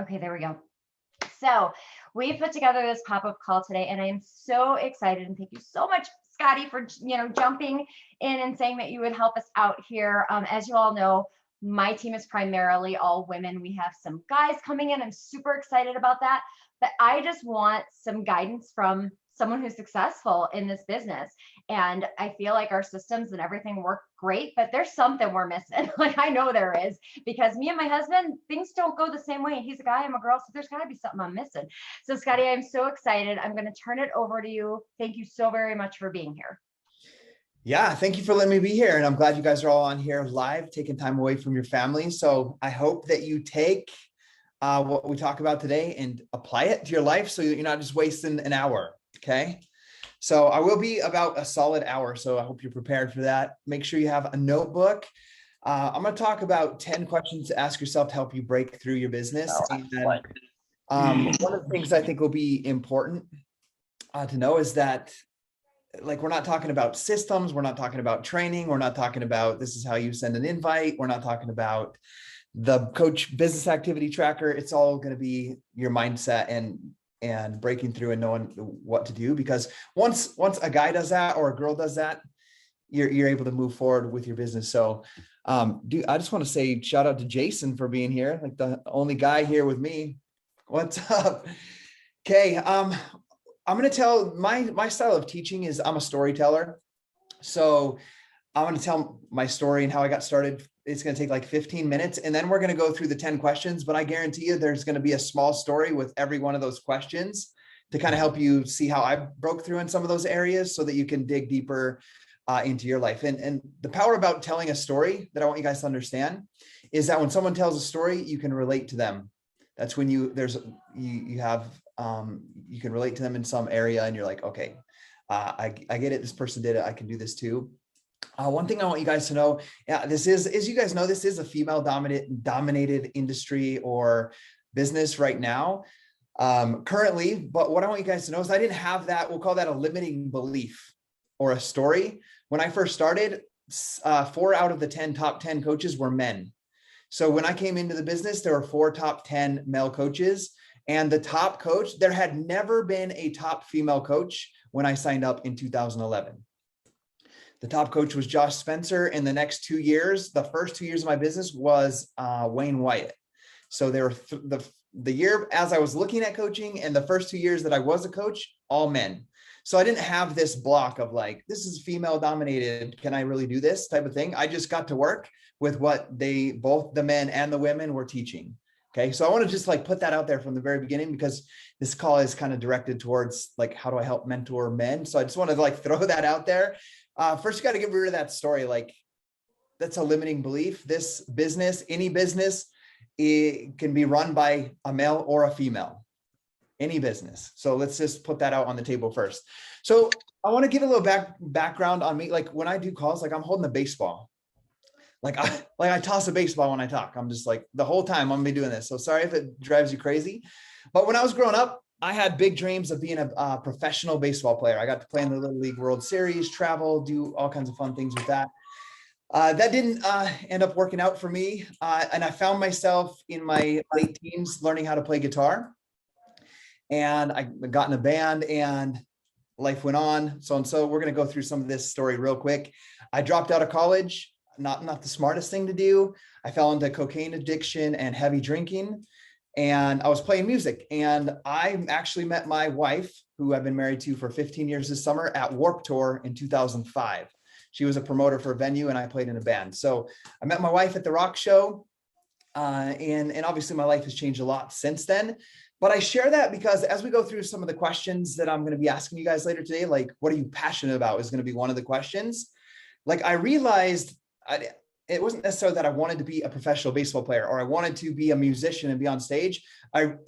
Okay, there we go. So we put together this pop-up call today, and I am so excited. And thank you so much, Scottie, for jumping in and saying that you would help us out here. As you all know, my team is primarily all women. We have some guys coming in. I'm super excited about that. But I just want some guidance from someone who's successful in this business. And I feel like our systems and everything work great, but there's something we're missing. Like I know there is, because me and my husband, things don't go the same way. He's a guy, I'm a girl, so there's got to be something I'm missing. So Scottie, I'm so excited. I'm going to turn it over to you. Thank you so very much for being here. Yeah, thank you for letting me be here. And I'm glad you guys are all on here live, taking time away from your family. So I hope that you take what we talk about today and apply it to your life so you're not just wasting an hour. Okay. So I will be about a solid hour. So I hope you're prepared for that. Make sure you have a notebook. I'm going to talk about 10 questions to ask yourself to help you break through your business. And one of the things I think will be important to know is that, like, we're not talking about systems. We're not talking about training. We're not talking about this is how you send an invite. We're not talking about the coach business activity tracker. It's all going to be your mindset and breaking through and knowing what to do. Because once a guy does that or a girl does that, you're able to move forward with your business. So I just want to say shout out to Jason for being here, like the only guy here with me. What's up? Okay. I'm going to tell my style of teaching is I'm a storyteller. So I'm going to tell my story and how I got started. It's going to take like 15 minutes, and then we're going to go through the 10 questions, but I guarantee you there's going to be a small story with every one of those questions to kind of help you see how I broke through in some of those areas so that you can dig deeper into your life. And the power about telling a story that I want you guys to understand is that when someone tells a story, you can relate to them. That's when you can relate to them in some area and you're like, okay, I get it. This person did it. I can do this too. One thing I want you guys to know, this is, as you guys know, this is a female dominated industry or business right now, currently. But what I want you guys to know is I didn't have that. We'll call that a limiting belief or a story. When I first started, 4 out of the top 10 coaches were men. So when I came into the business, there were 4 top 10 male coaches, and the top coach, there had never been a top female coach when I signed up in 2011. The top coach was Josh Spencer. In the next 2 years, the first 2 years of my business was Wayne Wyatt. So there were the year as I was looking at coaching and the first 2 years that I was a coach, all men. So I didn't have this block of like, this is female dominated. Can I really do this type of thing? I just got to work with what both the men and the women were teaching. Okay. So I want to just like put that out there from the very beginning, because this call is kind of directed towards like, how do I help mentor men? So I just want to like throw that out there. First, you got to get rid of that story. Like, that's a limiting belief. This business, any business, it can be run by a male or a female, any business. So let's just put that out on the table first. So I want to give a little background on me. Like when I do calls, like I'm holding a baseball. Like I toss a baseball when I talk. I'm just like the whole time I'm gonna be doing this. So sorry if it drives you crazy. But when I was growing up, I had big dreams of being a professional baseball player. I got to play in the Little League World Series, travel, do all kinds of fun things with that. That didn't end up working out for me. And I found myself in my late teens learning how to play guitar. And I got in a band and life went on. So we're going to go through some of this story real quick. I dropped out of college, not the smartest thing to do. I fell into cocaine addiction and heavy drinking. And I was playing music, and I actually met my wife, who I've been married to for 15 years this summer, at Warped Tour in 2005. She was a promoter for a venue and I played in a band. So I met my wife at the rock show. And obviously my life has changed a lot since then. But I share that because as we go through some of the questions that I'm going to be asking you guys later today, like, what are you passionate about is going to be one of the questions. Like I realized it wasn't necessarily that I wanted to be a professional baseball player or I wanted to be a musician and be on stage.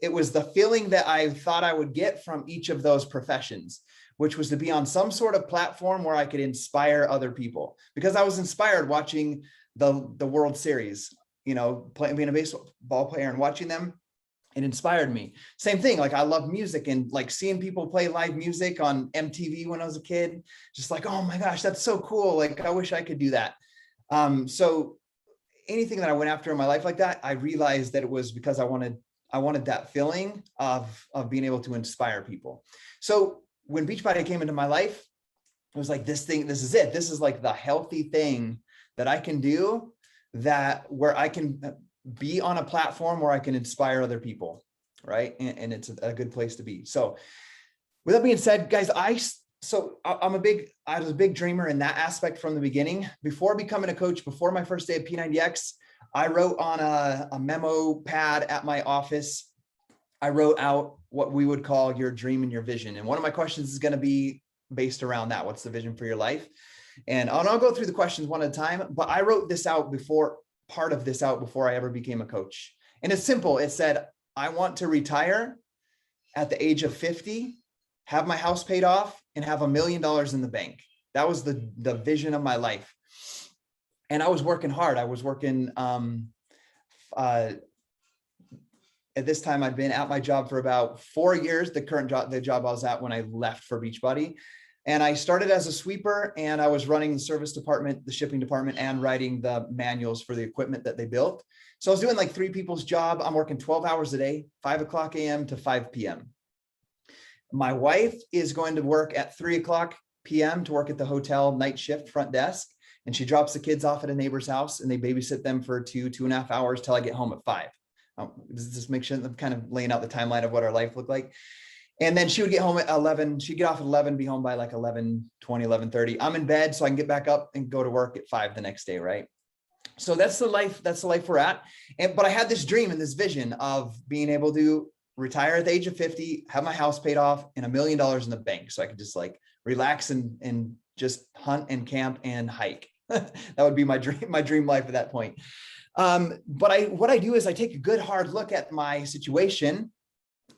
It was the feeling that I thought I would get from each of those professions, which was to be on some sort of platform where I could inspire other people, because I was inspired watching the World Series, being a baseball player and watching them. It inspired me. Same thing. Like I love music and like seeing people play live music on MTV when I was a kid, just like, oh my gosh, that's so cool. Like, I wish I could do that. So anything that I went after in my life like that, I realized that it was because I I wanted that feeling of being able to inspire people. So when Beachbody came into my life, it was like, this is it. This is like the healthy thing that I can do, that where I can be on a platform where I can inspire other people. Right. And it's a good place to be. So with that being said, guys, I was a big dreamer in that aspect from the beginning. Before becoming a coach, before my first day at P90X, I wrote on a memo pad at my office. I wrote out what we would call your dream and your vision. And one of my questions is going to be based around that. What's the vision for your life? And I'll go through the questions one at a time, but I wrote part of this out before I ever became a coach. And it's simple. It said, I want to retire at the age of 50, have my house paid off, and have $1 million in the bank. That was the vision of my life. And I was working hard. I was working, at this time, I'd been at my job for about 4 years, the job I was at when I left for Beachbody. And I started as a sweeper, and I was running the service department, the shipping department, and writing the manuals for the equipment that they built. So I was doing like 3 people's job. I'm working 12 hours a day, 5 o'clock a.m. to 5 p.m. My wife is going to work at 3 o'clock p.m. to work at the hotel night shift front desk. And she drops the kids off at a neighbor's house, and they babysit them for 2.5 hours till I get home at 5. Just make sure I'm kind of laying out the timeline of what our life looked like. And then she would get home at 11. She'd get off at 11, be home by like 11:20, 11:30. I'm in bed so I can get back up and go to work at 5 the next day, right? So that's the life we're at. But I had this dream and this vision of being able to retire at the age of 50, have my house paid off, and $1 million in the bank. So I could just like relax and just hunt and camp and hike. That would be my dream life at that point. But what I do is I take a good hard look at my situation,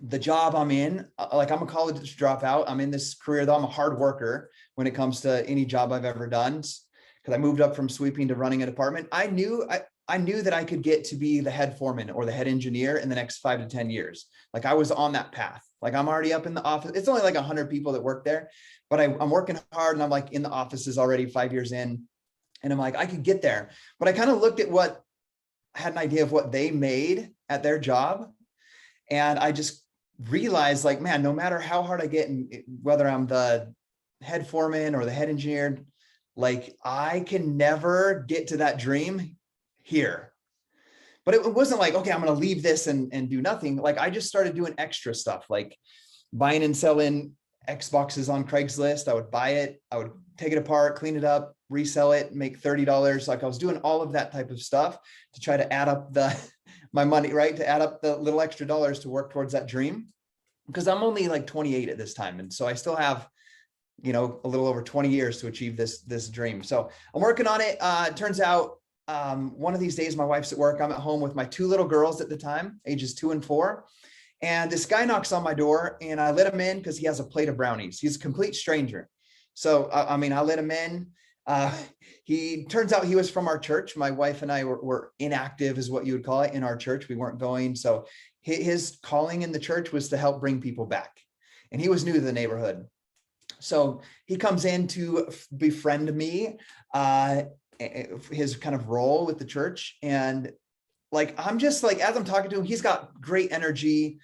the job I'm in. Like, I'm a college dropout. I'm in this career, though. I'm a hard worker when it comes to any job I've ever done, because I moved up from sweeping to running a department. I knew that I could get to be the head foreman or the head engineer in the next 5 to 10 years. Like, I was on that path. Like, I'm already up in the office. It's only like 100 people that work there, but I'm working hard, and I'm like in the offices already 5 years in. And I'm like, I could get there. But I kind of looked at had an idea of what they made at their job. And I just realized, like, man, no matter how hard I get, and whether I'm the head foreman or the head engineer, like, I can never get to that dream here. But it wasn't like, okay, I'm going to leave this and do nothing. Like, I just started doing extra stuff, like buying and selling Xboxes on Craigslist. I would buy it, I would take it apart, clean it up, resell it, make $30. Like, I was doing all of that type of stuff to try to add up my money, right? To add up the little extra dollars to work towards that dream. Because I'm only like 28 at this time. And so I still have, a little over 20 years to achieve this dream. So I'm working on it. It turns out one of these days, my wife's at work. I'm at home with my 2 little girls at the time, ages 2 and 4. And this guy knocks on my door, and I let him in because he has a plate of brownies. He's a complete stranger. So, I let him in. He turns out he was from our church. My wife and I were inactive, is what you would call it, in our church. We weren't going. So his calling in the church was to help bring people back. And he was new to the neighborhood. So he comes in to befriend me, his kind of role with the church. And like, I'm just like, as I'm talking to him, he's got great energy,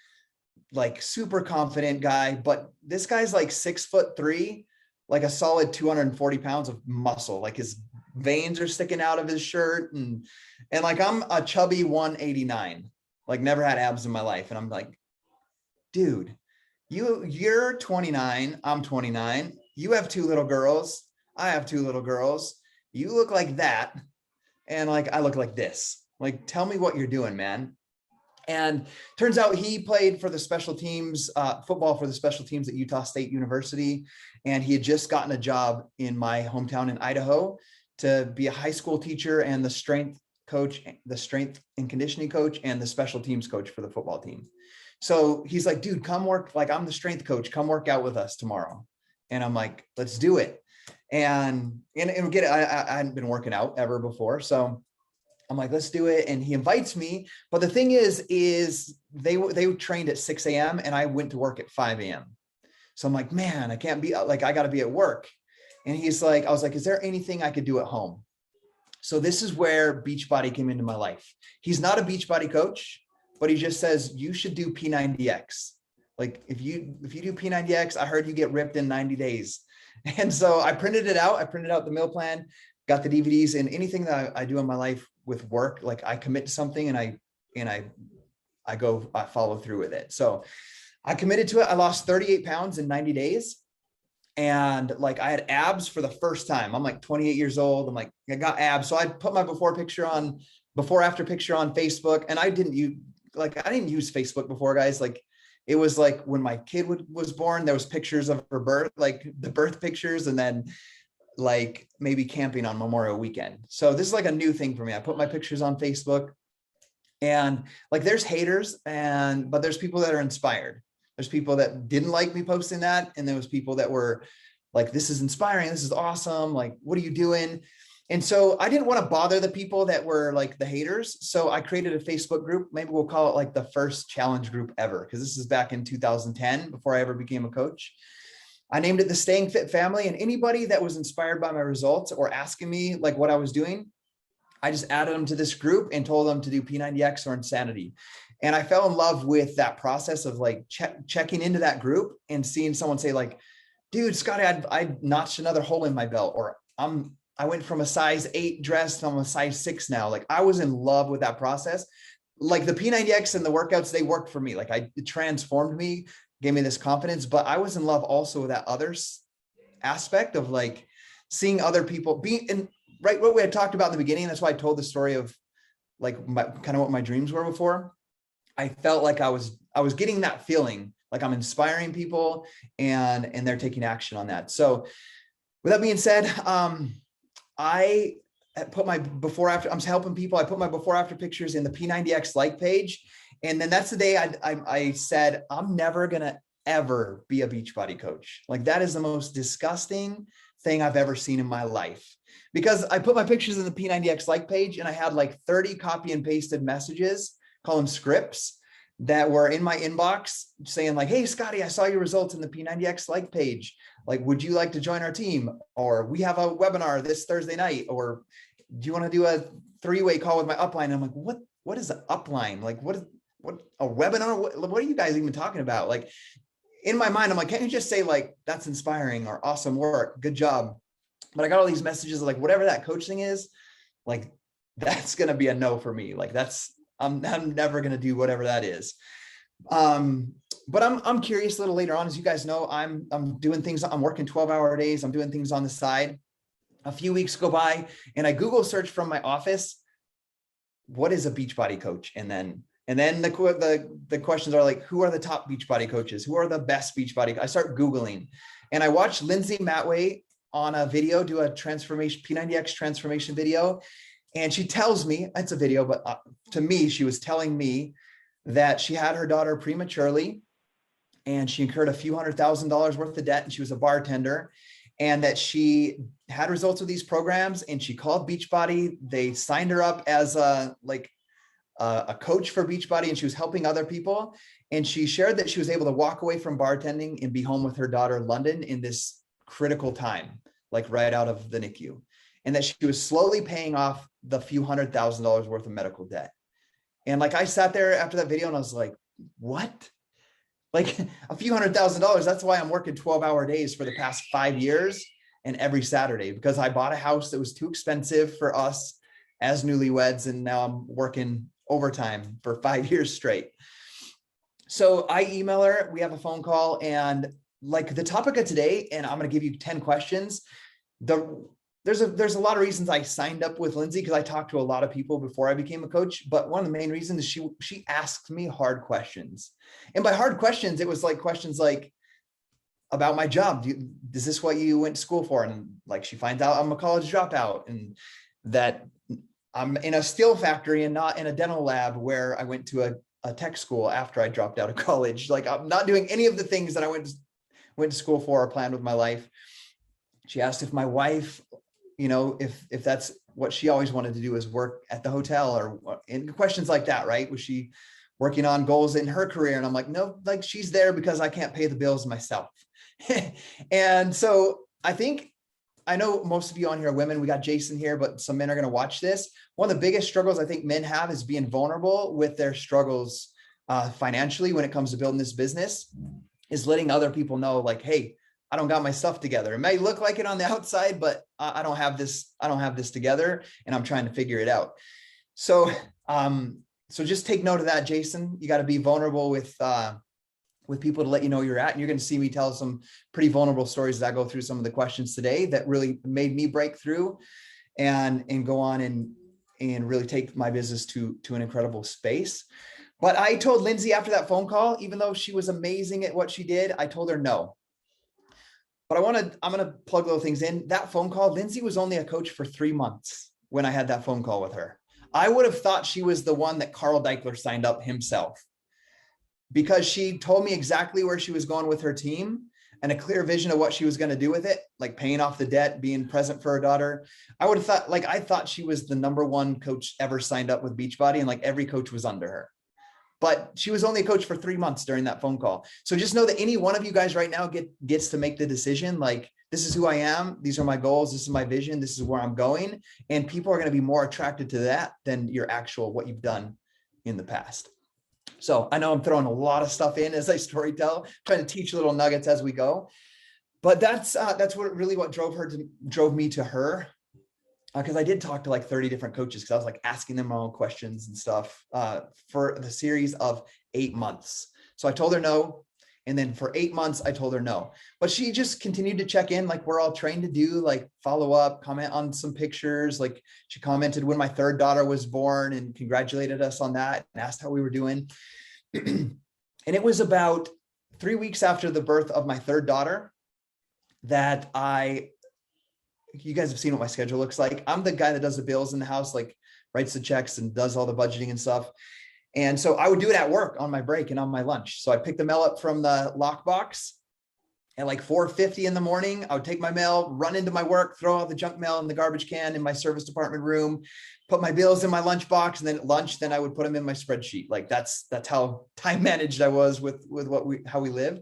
like super confident guy. But this guy's like 6'3", like a solid 240 pounds of muscle. Like, his veins are sticking out of his shirt. And like, I'm a chubby 189, like, never had abs in my life. And I'm like, dude, you're 29. I'm 29. You have 2 little girls. I have 2 little girls. You look like that. And like, I look like this. Like, tell me what you're doing, man. And turns out he played for the special teams, football for the special teams at Utah State University. And he had just gotten a job in my hometown in Idaho to be a high school teacher and the strength and conditioning coach, and the special teams coach for the football team. So he's like, dude, come work. Like, I'm the strength coach. Come work out with us tomorrow. And I'm like, let's do it. And get it. I hadn't been working out ever before. So I'm like, let's do it. And he invites me. But the thing is they trained at 6 a.m. and I went to work at 5 a.m. So I'm like, man, I can't be like, I got to be at work. And he's like, I was like, is there anything I could do at home? So this is where Beachbody came into my life. He's not a Beachbody coach. but he just says, you should do P90X. Like if you do P90X, I heard you get ripped in 90 days. And so I printed it out. I printed out the meal plan, got the DVDs, and anything that I do in my life with work, like I commit to something and I follow through with it. So I committed to it. I lost 38 pounds in 90 days. And like I had abs for the first time. I'm like 28 years old. I'm like, I got abs. So I put my before after picture on Facebook. And I didn't use Facebook before, guys. Like it was like when my kid was born, there was pictures of her birth, like the birth pictures, and then like maybe camping on Memorial weekend. So this is like a new thing for me. I put my pictures on Facebook, and like there's haters, but there's people that are inspired. There's people that didn't like me posting that. And there was people that were like, this is inspiring. This is awesome. Like, what are you doing? And so I didn't want to bother the people that were like the haters. So I created a Facebook group. Maybe we'll call it like the first challenge group ever, because this is back in 2010, before I ever became a coach. I named it the Staying Fit Family. And anybody that was inspired by my results or asking me like what I was doing, I just added them to this group and told them to do P90X or Insanity. And I fell in love with that process of like checking into that group and seeing someone say like, dude, Scottie, I notched another hole in my belt, or I went from a size 8 dress to a size 6 now. Like I was in love with that process. Like the P90X and the workouts, they worked for me. Like it transformed me, gave me this confidence, but I was in love also with that other aspect of like seeing other people being in, right? What we had talked about in the beginning. That's why I told the story of like kind of what my dreams were before. I felt like I was getting that feeling like I'm inspiring people and they're taking action on that. So with that being said, I put my before after, I'm helping people. I put my before after pictures in the P90X like page. And then that's the day I said, I'm never going to ever be a Beachbody coach. Like that is the most disgusting thing I've ever seen in my life, because I put my pictures in the P90X like page and I had like 30 copy and pasted messages, call them scripts, that were in my inbox saying like, hey, Scottie, I saw your results in the P90X like page. Like, would you like to join our team? Or we have a webinar this Thursday night, or do you want to do a 3-way call with my upline? And I'm like, what is an upline? Like, what a webinar? What are you guys even talking about? Like in my mind, I'm like, can't you just say like, that's inspiring or awesome work, good job? But I got all these messages like, whatever that coach thing is, like, that's going to be a no for me. Like I'm never going to do whatever that is. But I'm curious a little later on, as you guys know, I'm doing things. I'm working 12-hour days. I'm doing things on the side. A few weeks go by and I Google search from my office, what is a Beachbody coach? And then the questions are like, who are the top Beachbody coaches? Who are the best Beachbody? I start Googling and I watched Lindsay Matway on a video, do a transformation, P90X transformation video. And she tells me, it's a video, but to me, she was telling me that she had her daughter prematurely and she incurred a few $100,000 worth of debt, and she was a bartender, and that she had results with these programs, and she called Beachbody. They signed her up as a coach for Beachbody, and she was helping other people. And she shared that she was able to walk away from bartending and be home with her daughter, London, in this critical time, like right out of the NICU. And that she was slowly paying off the few $100,000 worth of medical debt. And like, I sat there after that video and I was like, what? Like a few $100,000. That's why I'm working 12-hour days for the past 5 years and every Saturday, because I bought a house that was too expensive for us as newlyweds. And now I'm working overtime for 5 years straight. So I email her, we have a phone call, and like the topic of today, and I'm going to give you 10 questions. There's a lot of reasons I signed up with Lindsay, because I talked to a lot of people before I became a coach. But one of the main reasons is she asked me hard questions. And by hard questions, it was like questions like about my job. Is this what you went to school for? And like, she finds out I'm a college dropout and that I'm in a steel factory and not in a dental lab where I went to a tech school after I dropped out of college. Like, I'm not doing any of the things that I went to school for or planned with my life. She asked if my wife, if that's what she always wanted to do, is work at the hotel, or and questions like that, right? Was she working on goals in her career? And I'm like, no, like she's there because I can't pay the bills myself. And so I think I know most of you on here are women. We got Jason here, but some men are going to watch this. One of the biggest struggles I think men have is being vulnerable with their struggles financially when it comes to building this business, is letting other people know, like, hey, I don't got my stuff together. It may look like it on the outside, but I don't have this. I don't have this together, and I'm trying to figure it out. So, so just take note of that, Jason. You got to be vulnerable with people to let you know you're at. And you're going to see me tell some pretty vulnerable stories as I go through some of the questions today that really made me break through and go on and really take my business to an incredible space. But I told Lindsay after that phone call, even though she was amazing at what she did, I told her no. But I'm going to plug little things in. That phone call, Lindsay was only a coach for 3 months when I had that phone call with her. I would have thought she was the one that Carl Deichler signed up himself, because she told me exactly where she was going with her team and a clear vision of what she was going to do with it, like paying off the debt, being present for her daughter. I would have thought, like, I thought she was the number one coach ever signed up with Beachbody, and like every coach was under her. But she was only a coach for 3 months during that phone call. So just know that any one of you guys right now gets to make the decision. Like, this is who I am. These are my goals. This is my vision. This is where I'm going. And people are going to be more attracted to that than your actual, what you've done in the past. So I know I'm throwing a lot of stuff in as I storytell, trying to teach little nuggets as we go. But that's what drove me to her. Because I did talk to like 30 different coaches, because I was like asking them my own questions and stuff for the series of 8 months. So I told her no. And then for 8 months, I told her no. But she just continued to check in, like we're all trained to do, like follow up, comment on some pictures. Like she commented when my third daughter was born and congratulated us on that and asked how we were doing. And it was about 3 weeks after the birth of my third daughter that you guys have seen what my schedule looks like. I'm the guy that does the bills in the house, like writes the checks and does all the budgeting and stuff. And so I would do it at work on my break and on my lunch. So I picked the mail up from the lockbox at like 4:50 in the morning. I would take my mail, run into my work, throw out the junk mail in the garbage can in my service department room, put my bills in my lunchbox, and then at lunch, then I would put them in my spreadsheet. Like that's how time managed I was with how we lived.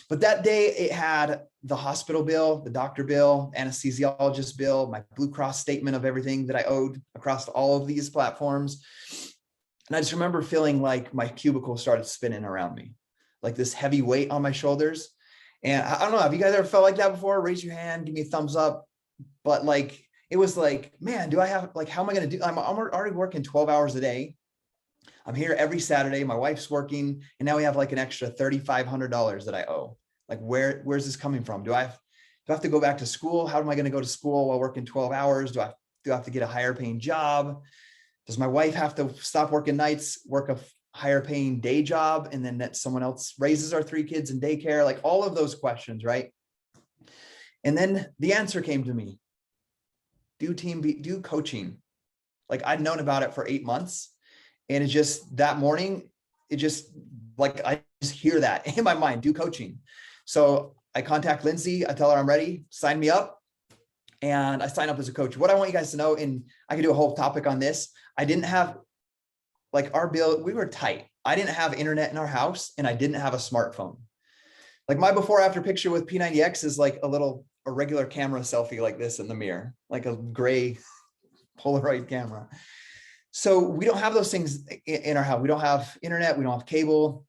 But that day it had the hospital bill, the doctor bill, anesthesiologist bill, my Blue Cross statement of everything that I owed across all of these platforms. And I just remember feeling like my cubicle started spinning around me, like this heavy weight on my shoulders. And I don't know, have you guys ever felt like that before? Raise your hand, give me a thumbs up. But like, it was like, man, do I have, like, how am I going to do? I'm already working 12 hours a day. I'm here every Saturday. My wife's working, and now we have like an extra $3,500 that I owe. Like, where's this coming from? Do I have to go back to school? How am I going to go to school while working 12 hours? Do I have to get a higher paying job? Does my wife have to stop working nights, work a higher paying day job, and then that someone else raises our 3 kids in daycare? Like all of those questions, right? And then the answer came to me: do coaching. Like I'd known about it for 8 months. And it just, that morning, it just like, I just hear that in my mind, do coaching. So I contact Lindsay, I tell her I'm ready, sign me up. And I sign up as a coach. What I want you guys to know, and I could do a whole topic on this. I didn't have, like, our bill, we were tight. I didn't have internet in our house, and I didn't have a smartphone. Like my before after picture with P90X is like a regular camera selfie like this in the mirror, like a gray Polaroid camera. So we don't have those things in our house. We don't have internet. We don't have cable.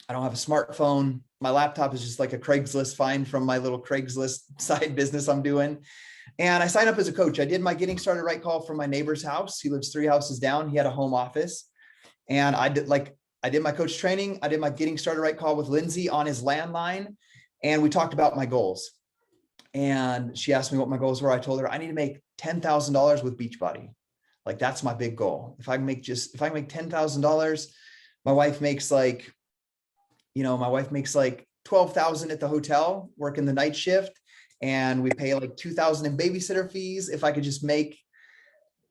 I don't have a smartphone. My laptop is just like a Craigslist find from my little Craigslist side business I'm doing. And I signed up as a coach. I did my getting started right call from my neighbor's house. He lives 3 houses down. He had a home office. And I did my coach training. I did my getting started right call with Lindsay on his landline. And we talked about my goals. And she asked me what my goals were. I told her I need to make $10,000 with Beachbody. Like that's my big goal. If I can make $10,000, my wife makes like $12,000 at the hotel, working the night shift. And we pay like $2,000 in babysitter fees. If I could just make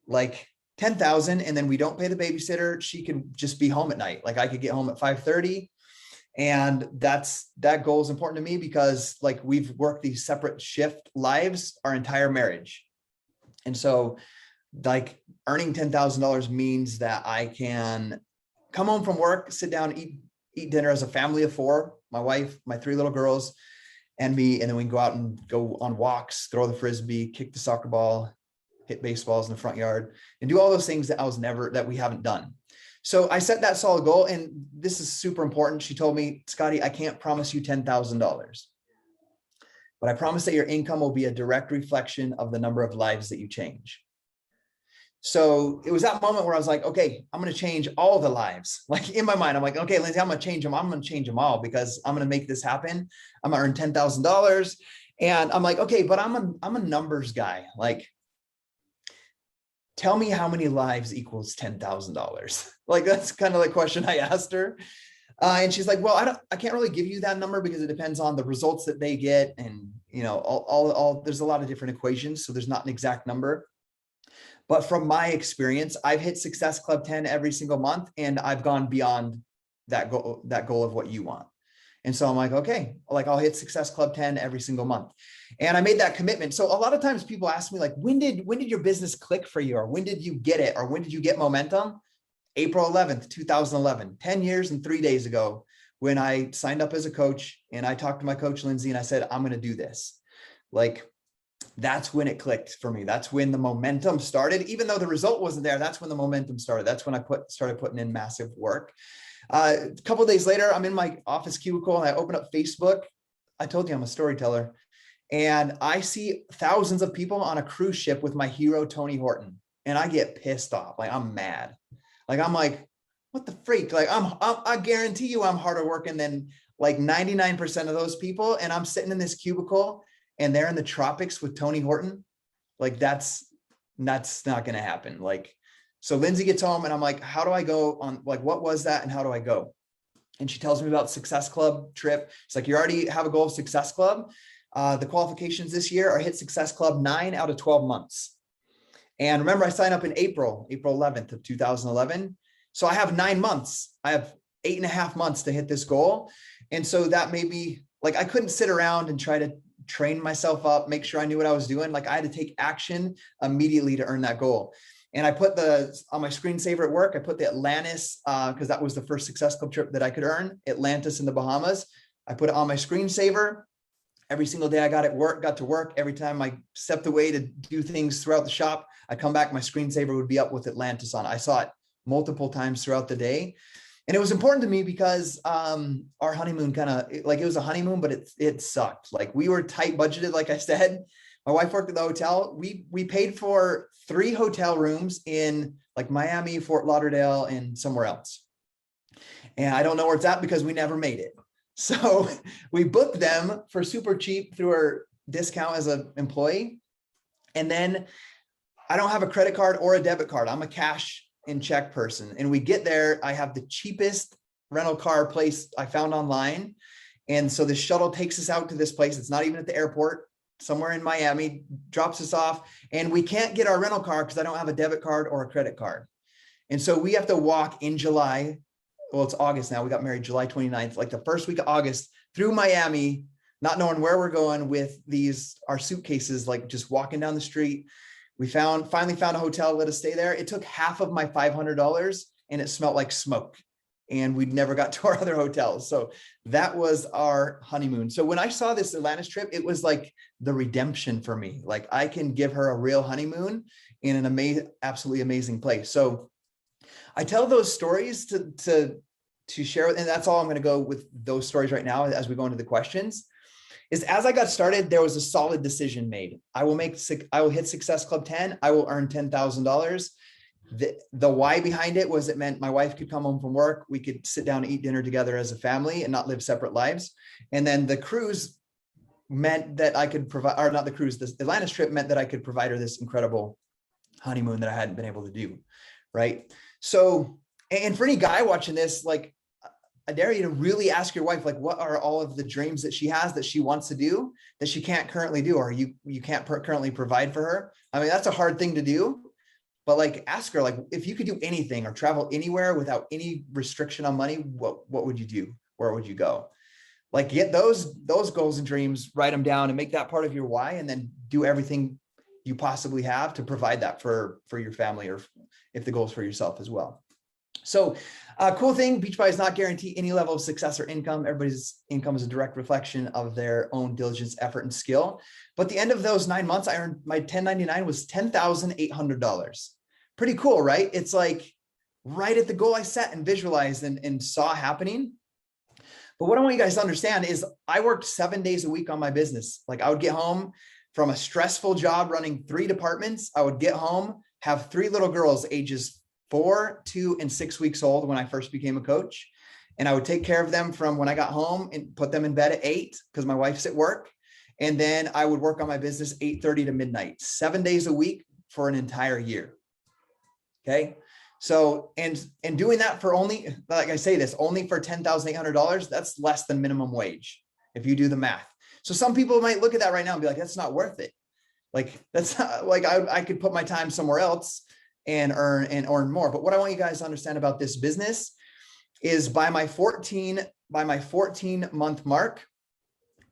like $10,000 and then we don't pay the babysitter, she could just be home at night. Like I could get home at 5:30. And that goal is important to me because like we've worked these separate shift lives our entire marriage. And so like earning $10,000 means that I can come home from work, sit down, eat dinner as a family of 4, my wife, my 3 little girls, and me. And then we can go out and go on walks, throw the Frisbee, kick the soccer ball, hit baseballs in the front yard, and do all those things that we haven't done. So I set that solid goal. And this is super important. She told me, Scottie, I can't promise you $10,000, but I promise that your income will be a direct reflection of the number of lives that you change. So it was that moment where I was like, okay, I'm going to change all the lives. Like in my mind, I'm like, okay, Lindsay, I'm going to change them. I'm going to change them all because I'm going to make this happen. I'm going to earn $10,000. And I'm like, okay, but I'm a numbers guy. Like, tell me how many lives equals $10,000. Like, that's kind of the question I asked her. And she's like, well, I can't really give you that number because it depends on the results that they get. And, you know, there's a lot of different equations. So there's not an exact number. But from my experience, I've hit Success Club 10 every single month, and I've gone beyond that goal of what you want. And so I'm like, okay, like I'll hit Success Club 10 every single month. And I made that commitment. So a lot of times people ask me like, when did your business click for you? Or when did you get it? Or when did you get momentum? April 11th, 2011, 10 years and 3 days ago, when I signed up as a coach and I talked to my coach, Lindsay, and I said, I'm going to do this. Like, that's when it clicked for me. That's when the momentum started. Even though the result wasn't there, that's when the momentum started. That's when I started putting in massive work. A couple of days later, I'm in my office cubicle and I open up Facebook. I told you I'm a storyteller. And I see thousands of people on a cruise ship with my hero, Tony Horton. And I get pissed off. Like, I'm mad. Like, I'm like, what the freak? Like, I guarantee you I'm harder working than like 99% of those people. And I'm sitting in this cubicle and they're in the tropics with Tony Horton. Like, that's not going to happen. Like, so Lindsay gets home and I'm like, how do I go on? Like, what was that? And how do I go? And she tells me about Success Club trip. It's like, you already have a goal of Success Club. The qualifications this year are hit Success Club 9 out of 12 months. And remember, I signed up in April 11th of 2011. So I have 9 months. I have 8.5 months to hit this goal. And so that made me like, I couldn't sit around and try to train myself up, make sure I knew what I was doing. Like, I had to take action immediately to earn that goal. And I put on my screensaver at work, I put the Atlantis, because that was the first Success Club trip that I could earn, Atlantis in the Bahamas. I put it on my screensaver. Every single day I got to work. Every time I stepped away to do things throughout the shop, I come back, my screensaver would be up with Atlantis on. I saw it multiple times throughout the day. And it was important to me because our honeymoon it was a honeymoon, but it sucked. Like, we were tight budgeted. Like I said, my wife worked at the hotel. We paid for 3 hotel rooms in like Miami, Fort Lauderdale, and somewhere else. And I don't know where it's at because we never made it. So we booked them for super cheap through our discount as an employee. And then I don't have a credit card or a debit card. I'm a cash and check person. And we get there, I have the cheapest rental car place I found online. And so the shuttle takes us out to this place. It's not even at the airport, somewhere in Miami, drops us off. And we can't get our rental car because I don't have a debit card or a credit card. And so we have to walk in July. Well, it's August now. We got married July 29th, like the first week of August, through Miami, not knowing where we're going with our suitcases, like just walking down the street. We finally found a hotel, let us stay there. It took half of my $500 and it smelled like smoke. And we never got to our other hotels. So that was our honeymoon. So when I saw this Atlantis trip, it was like the redemption for me. Like, I can give her a real honeymoon in an absolutely amazing place. So I tell those stories to share, and that's all I'm going to go with those stories right now as we go into the questions. Is as I got started, there was a solid decision made. I will hit Success Club 10. I will earn $10,000. The why behind it was, it meant my wife could come home from work. We could sit down and eat dinner together as a family and not live separate lives. And then the cruise meant that I could provide, or not the cruise, the Atlantis trip meant that I could provide her this incredible honeymoon that I hadn't been able to do. Right. So, and for any guy watching this, like, I dare you to really ask your wife, like, what are all of the dreams that she has that she wants to do that she can't currently do, or you can't currently provide for her? I mean, that's a hard thing to do, but like, ask her, like, if you could do anything or travel anywhere without any restriction on money, what would you do? Where would you go? Like, get those goals and dreams, write them down and make that part of your why, and then do everything you possibly have to provide that for your family, or if the goal is for yourself as well. So cool thing, Beachbody does not guarantee any level of success or income. Everybody's income is a direct reflection of their own diligence, effort, and skill. But at the end of those 9 months, I earned my 1099 was $10,800. Pretty cool, right? It's like right at the goal I set and visualized and saw happening. But what I want you guys to understand is I worked 7 days a week on my business. Like I would get home from a stressful job running 3 departments. I would get home, have 3 little girls ages 4, 2, and 6 weeks old when I first became a coach. And I would take care of them from when I got home and put them in bed at 8 because my wife's at work. And then I would work on my business 8:30 to midnight, 7 days a week for an entire year. Okay. So, and doing that for only, like I say this, only for $10,800, that's less than minimum wage if you do the math. So some people might look at that right now and be like, that's not worth it. Like that's not, like I could put my time somewhere else and earn more. But what I want you guys to understand about this business is by my 14 month mark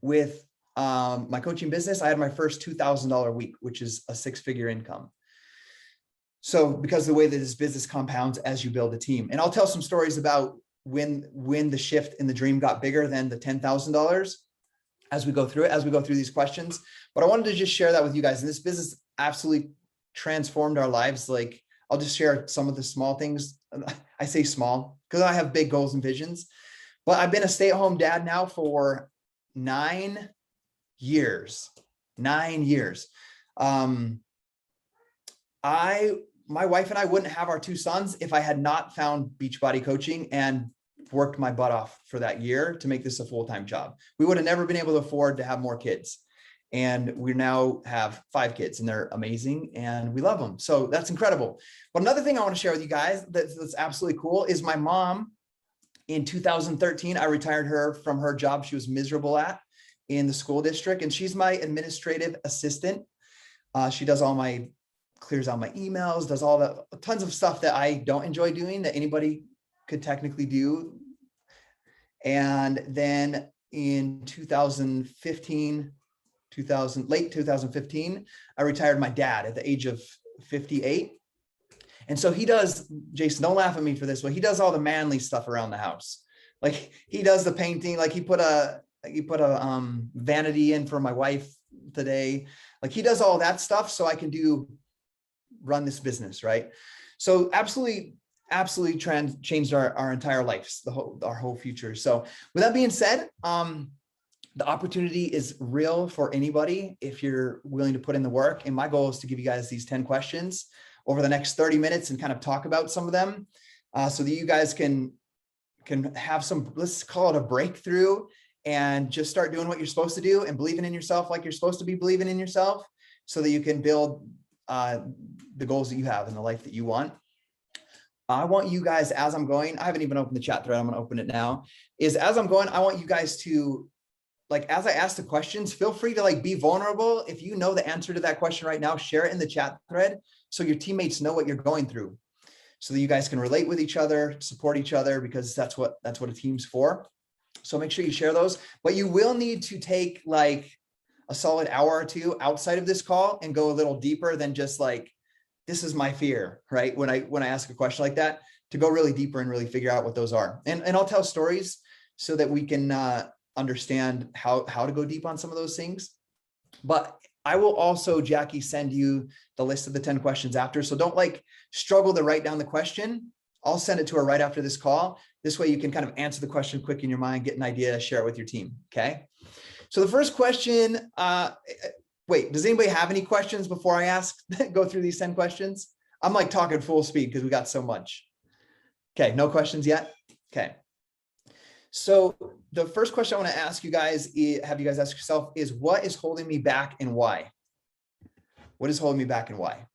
with my coaching business, I had my first $2,000 week, which is a 6-figure income. So because of the way that this business compounds as you build a team. And I'll tell some stories about when the shift in the dream got bigger than the $10,000 as we go through these questions. But I wanted to just share that with you guys. And this business absolutely transformed our lives. Like I'll just share some of the small things. I say small because I have big goals and visions, but I've been a stay-at-home dad now for 9 years. 9 years. My wife and I wouldn't have our 2 sons if I had not found Beachbody coaching and worked my butt off for that year to make this a full-time job. We would have never been able to afford to have more kids. And we now have 5 kids and they're amazing and we love them. So that's incredible. But another thing I want to share with you guys that's absolutely cool is my mom in 2013, I retired her from her job she was miserable at in the school district. And she's my administrative assistant. She does clears out my emails, does all the tons of stuff that I don't enjoy doing that anybody could technically do. And then in late 2015, I retired my dad at the age of 58. And so he does, Jason, don't laugh at me for this, but he does all the manly stuff around the house. Like he does the painting, like he put a vanity in for my wife today. Like he does all that stuff so I can run this business, right? So absolutely changed our entire lives, our whole future. So with that being said, the opportunity is real for anybody if you're willing to put in the work. And my goal is to give you guys these 10 questions over the next 30 minutes and kind of talk about some of them so that you guys can have some, let's call it a breakthrough and just start doing what you're supposed to do and believing in yourself like you're supposed to be believing in yourself so that you can build the goals that you have in the life that you want. I want you guys, as I'm going, I haven't even opened the chat thread. I'm going to open it now. As I'm going, I want you guys to, like, as I ask the questions, feel free to be vulnerable. If you know the answer to that question right now, share it in the chat thread so your teammates know what you're going through so that you guys can relate with each other, support each other, because that's what a team's for. So make sure you share those, but you will need to take a solid hour or 2 outside of this call and go a little deeper than just this is my fear, right? When I ask a question like that, to go really deeper and really figure out what those are. And I'll tell stories so that we can understand how to go deep on some of those things. But I will also, Jackie, send you the list of the 10 questions after. So don't struggle to write down the question. I'll send it to her right after this call. This way you can kind of answer the question quick in your mind, get an idea, share it with your team. Okay. So the first question, wait, does anybody have any questions before I go through these 10 questions? I'm talking full speed because we got so much. Okay. No questions yet. Okay. So the first question I want to ask you guys, have you guys ask yourself is, what is holding me back and why? What is holding me back and why?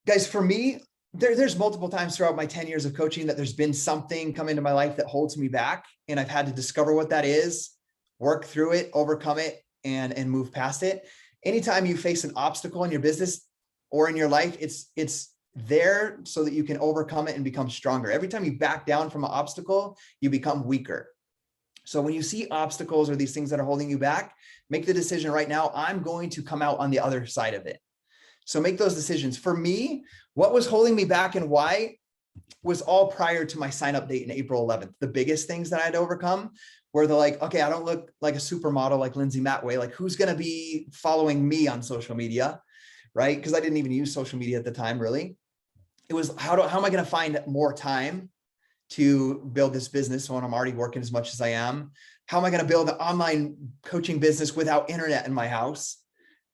Guys, for me, there's multiple times throughout my 10 years of coaching that there's been something come into my life that holds me back. And I've had to discover what that is, work through it, overcome it, and move past it. Anytime you face an obstacle in your business or in your life, it's there so that you can overcome it and become stronger. Every time you back down from an obstacle, you become weaker. So when you see obstacles or these things that are holding you back, make the decision right now, I'm going to come out on the other side of it. So make those decisions. For me, what was holding me back and why was all prior to my sign up date in April 11th. The biggest things that I had to overcome were the like, okay, I don't look like a supermodel like Lindsay Matway. Like, who's going to be following me on social media? Right? Because I didn't even use social media at the time, really. It was how am I going to find more time to build this business when I'm already working as much as I am? How am I going to build an online coaching business without internet in my house,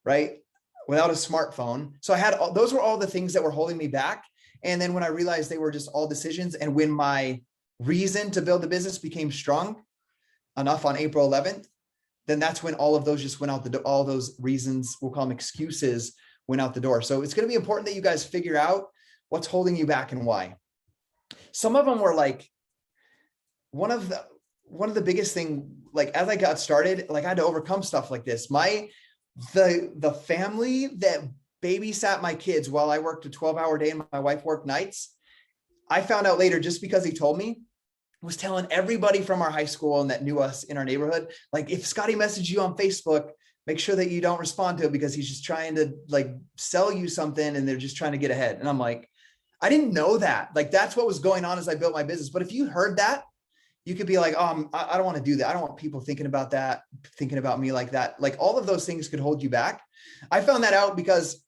right? Without a smartphone. So I had those were all the things that were holding me back. And then when I realized they were just all decisions, and when my reason to build the business became strong enough on April 11th, then that's when all of those just went out the door. All those reasons, we'll call them excuses, went out the door. So it's going to be important that you guys figure out what's holding you back and why. Some of them were like, one of the biggest thing, like as I got started, like I had to overcome stuff like this. The family that babysat my kids while I worked a 12-hour day and my wife worked nights, I found out later, just because he told me, was telling everybody from our high school and that knew us in our neighborhood, like, if Scottie messaged you on Facebook, make sure that you don't respond to it, because he's just trying to like sell you something and they're just trying to get ahead. And I'm like, I didn't know that. Like, that's what was going on as I built my business. But if you heard that, you could be like, oh, I don't want to do that. I don't want people thinking about that, thinking about me like that. Like, all of those things could hold you back. I found that out because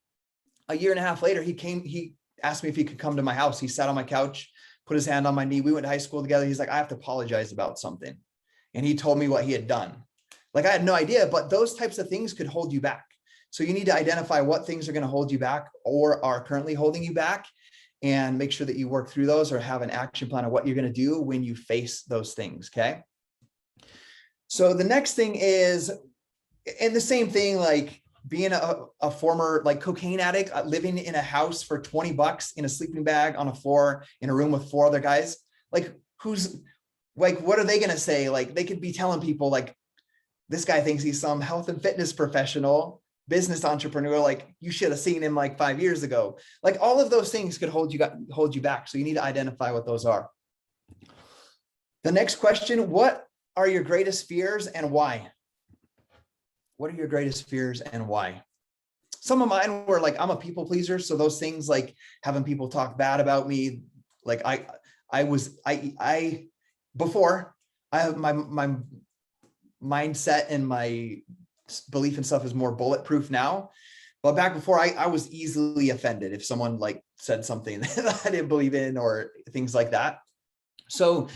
a year and a half later, he asked me if he could come to my house. He sat on my couch, put his hand on my knee. We went to high school together. He's like, I have to apologize about something. And he told me what he had done. Like, I had no idea, but those types of things could hold you back. So you need to identify what things are going to hold you back or are currently holding you back, and make sure that you work through those or have an action plan of what you're going to do when you face those things. Okay. So the next thing is, and the same thing, like being a former like cocaine addict, living in a house for $20 in a sleeping bag on a floor in a room with 4 other guys. Like, who's like, what are they going to say? Like, they could be telling people like, this guy thinks he's some health and fitness professional, business entrepreneur. Like, you should have seen him like 5 years ago. Like, all of those things could hold you back. So you need to identify what those are. The next question, what are your greatest fears and why? What are your greatest fears and why? Some of mine were like, I'm a people pleaser. So those things like having people talk bad about me, like before I have my mindset and my belief and stuff is more bulletproof now. But back before, I was easily offended if someone like said something that I didn't believe in or things like that. So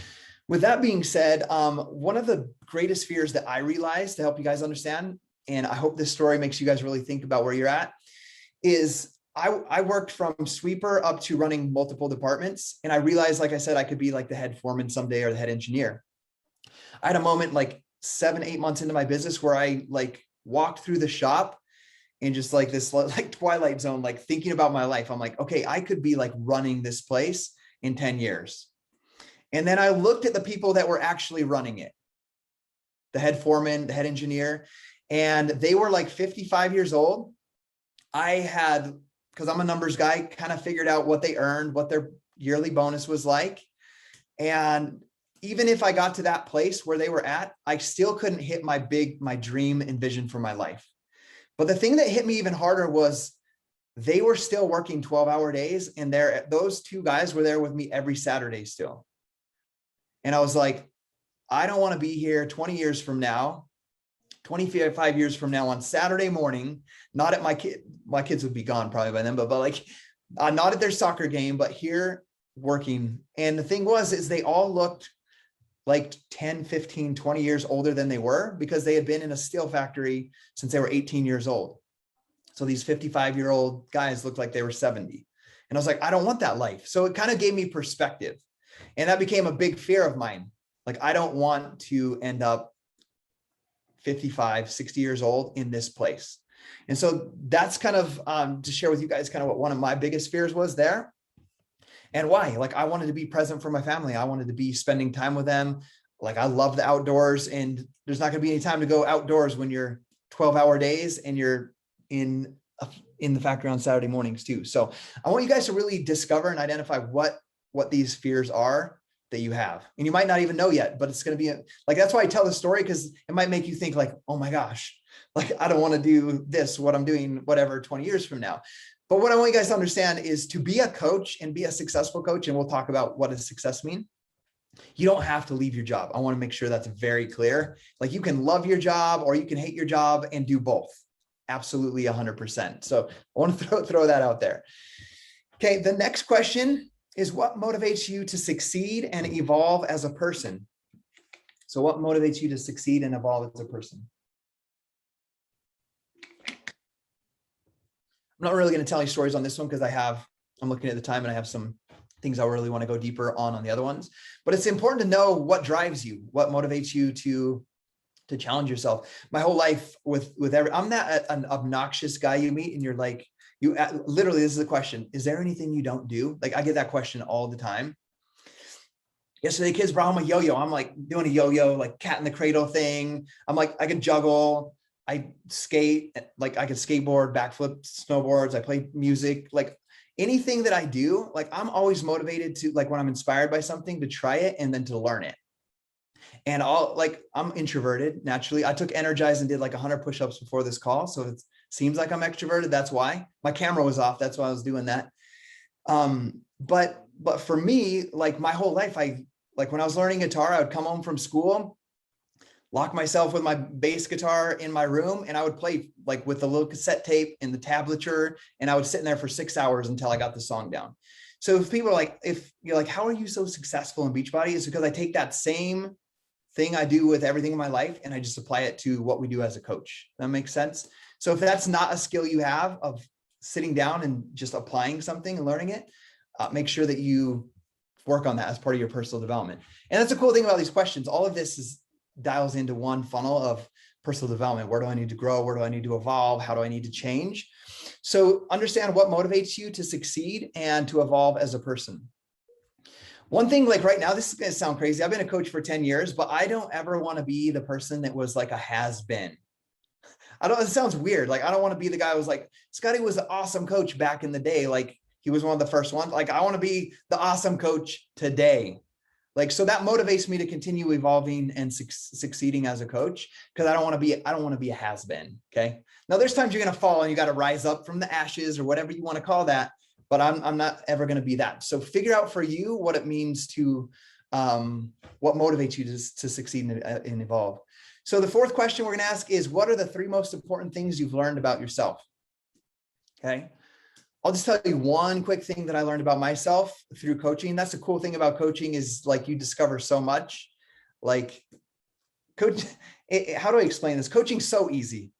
with that being said, one of the greatest fears that I realized, to help you guys understand, and I hope this story makes you guys really think about where you're at, is I worked from sweeper up to running multiple departments. And I realized, like I said, I could be like the head foreman someday or the head engineer. I had a moment like 7-8 months into my business where I like walked through the shop and just like this like twilight zone, like thinking about my life. I'm like, okay, I could be like running this place in 10 years. And then I looked at the people that were actually running it, the head foreman, the head engineer, and they were like 55 years old. I had, because I'm a numbers guy, kind of figured out what they earned, what their yearly bonus was like. And even if I got to that place where they were at, I still couldn't hit my dream and vision for my life. But the thing that hit me even harder was they were still working 12-hour days, and those 2 guys were there with me every Saturday still. And I was like, I don't want to be here 20 years from now, 25 years from now on Saturday morning, not at my kids would be gone probably by then, but like not at their soccer game, but here working. And the thing is they all looked like 10, 15, 20 years older than they were, because they had been in a steel factory since they were 18 years old. So these 55-year-old guys looked like they were 70. And I was like, I don't want that life. So it kind of gave me perspective. And that became a big fear of mine. Like, I don't want to end up 55, 60 years old in this place. And so that's kind of to share with you guys kind of what one of my biggest fears was there. And why? Like, I wanted to be present for my family. I wanted to be spending time with them. Like, I love the outdoors, and there's not going to be any time to go outdoors when you're 12-hour days and you're in the factory on Saturday mornings too. So I want you guys to really discover and identify what these fears are that you have. And you might not even know yet, but it's going to be like, that's why I tell the story, because it might make you think like, oh my gosh, like, I don't want to do this, what I'm doing, whatever, 20 years from now. But what I want you guys to understand is to be a coach and be a successful coach. And we'll talk about what does success mean. You don't have to leave your job. I want to make sure that's very clear. Like, you can love your job or you can hate your job and do both. Absolutely 100%. So I want to throw that out there. Okay. The next question is, what motivates you to succeed and evolve as a person? So what motivates you to succeed and evolve as a person? I'm not really going to tell you stories on this one because I'm looking at the time and I have some things I really want to go deeper on the other ones, but it's important to know what drives you, what motivates you to challenge yourself. My whole life I'm not an obnoxious guy you meet and you're like, literally, this is a question. Is there anything you don't do? Like, I get that question all the time. Yesterday, kids brought home a yo-yo. I'm like doing a yo-yo, like cat in the cradle thing. I'm like, I can juggle. I skate, like I could skateboard, backflip, snowboards. I play music, like anything that I do, like I'm always motivated to, like when I'm inspired by something, to try it and then to learn it. And I'm introverted naturally. I took Energize and did like 100 push-ups before this call. So it seems like I'm extroverted. That's why my camera was off. That's why I was doing that. But for me, like my whole life, like when I was learning guitar, I would come home from school, lock myself with my bass guitar in my room, and I would play like with the little cassette tape and the tablature, and I would sit in there for 6 hours until I got the song down. So if people are like, if you're like, how are you so successful in Beachbody? It's because I take that same thing I do with everything in my life and I just apply it to what we do as a coach. That makes sense. So if that's not a skill you have of sitting down and just applying something and learning it, make sure that you work on that as part of your personal development. And that's a cool thing about these questions. All of this dials into one funnel of personal development. Where do I need to grow? Where do I need to evolve? How do I need to change? So understand what motivates you to succeed and to evolve as a person. One thing, like right now, this is going to sound crazy. I've been a coach for 10 years, but I don't ever want to be the person that was like a has-been. It sounds weird. Like, I don't want to be the guy who was like, Scottie was an awesome coach back in the day. Like, he was one of the first ones. Like, I want to be the awesome coach today. Like, so that motivates me to continue evolving and succeeding as a coach, because I don't want to be a has-been. Okay. Now there's times you're going to fall and you got to rise up from the ashes or whatever you want to call that. But I'm not ever going to be that. So figure out for you what it means to, what motivates you to succeed and evolve. So the fourth question we're going to ask is, what are the 3 most important things you've learned about yourself? Okay. I'll just tell you one quick thing that I learned about myself through coaching. That's the cool thing about coaching, is like you discover so much. Like how do I explain this? Coaching's so easy.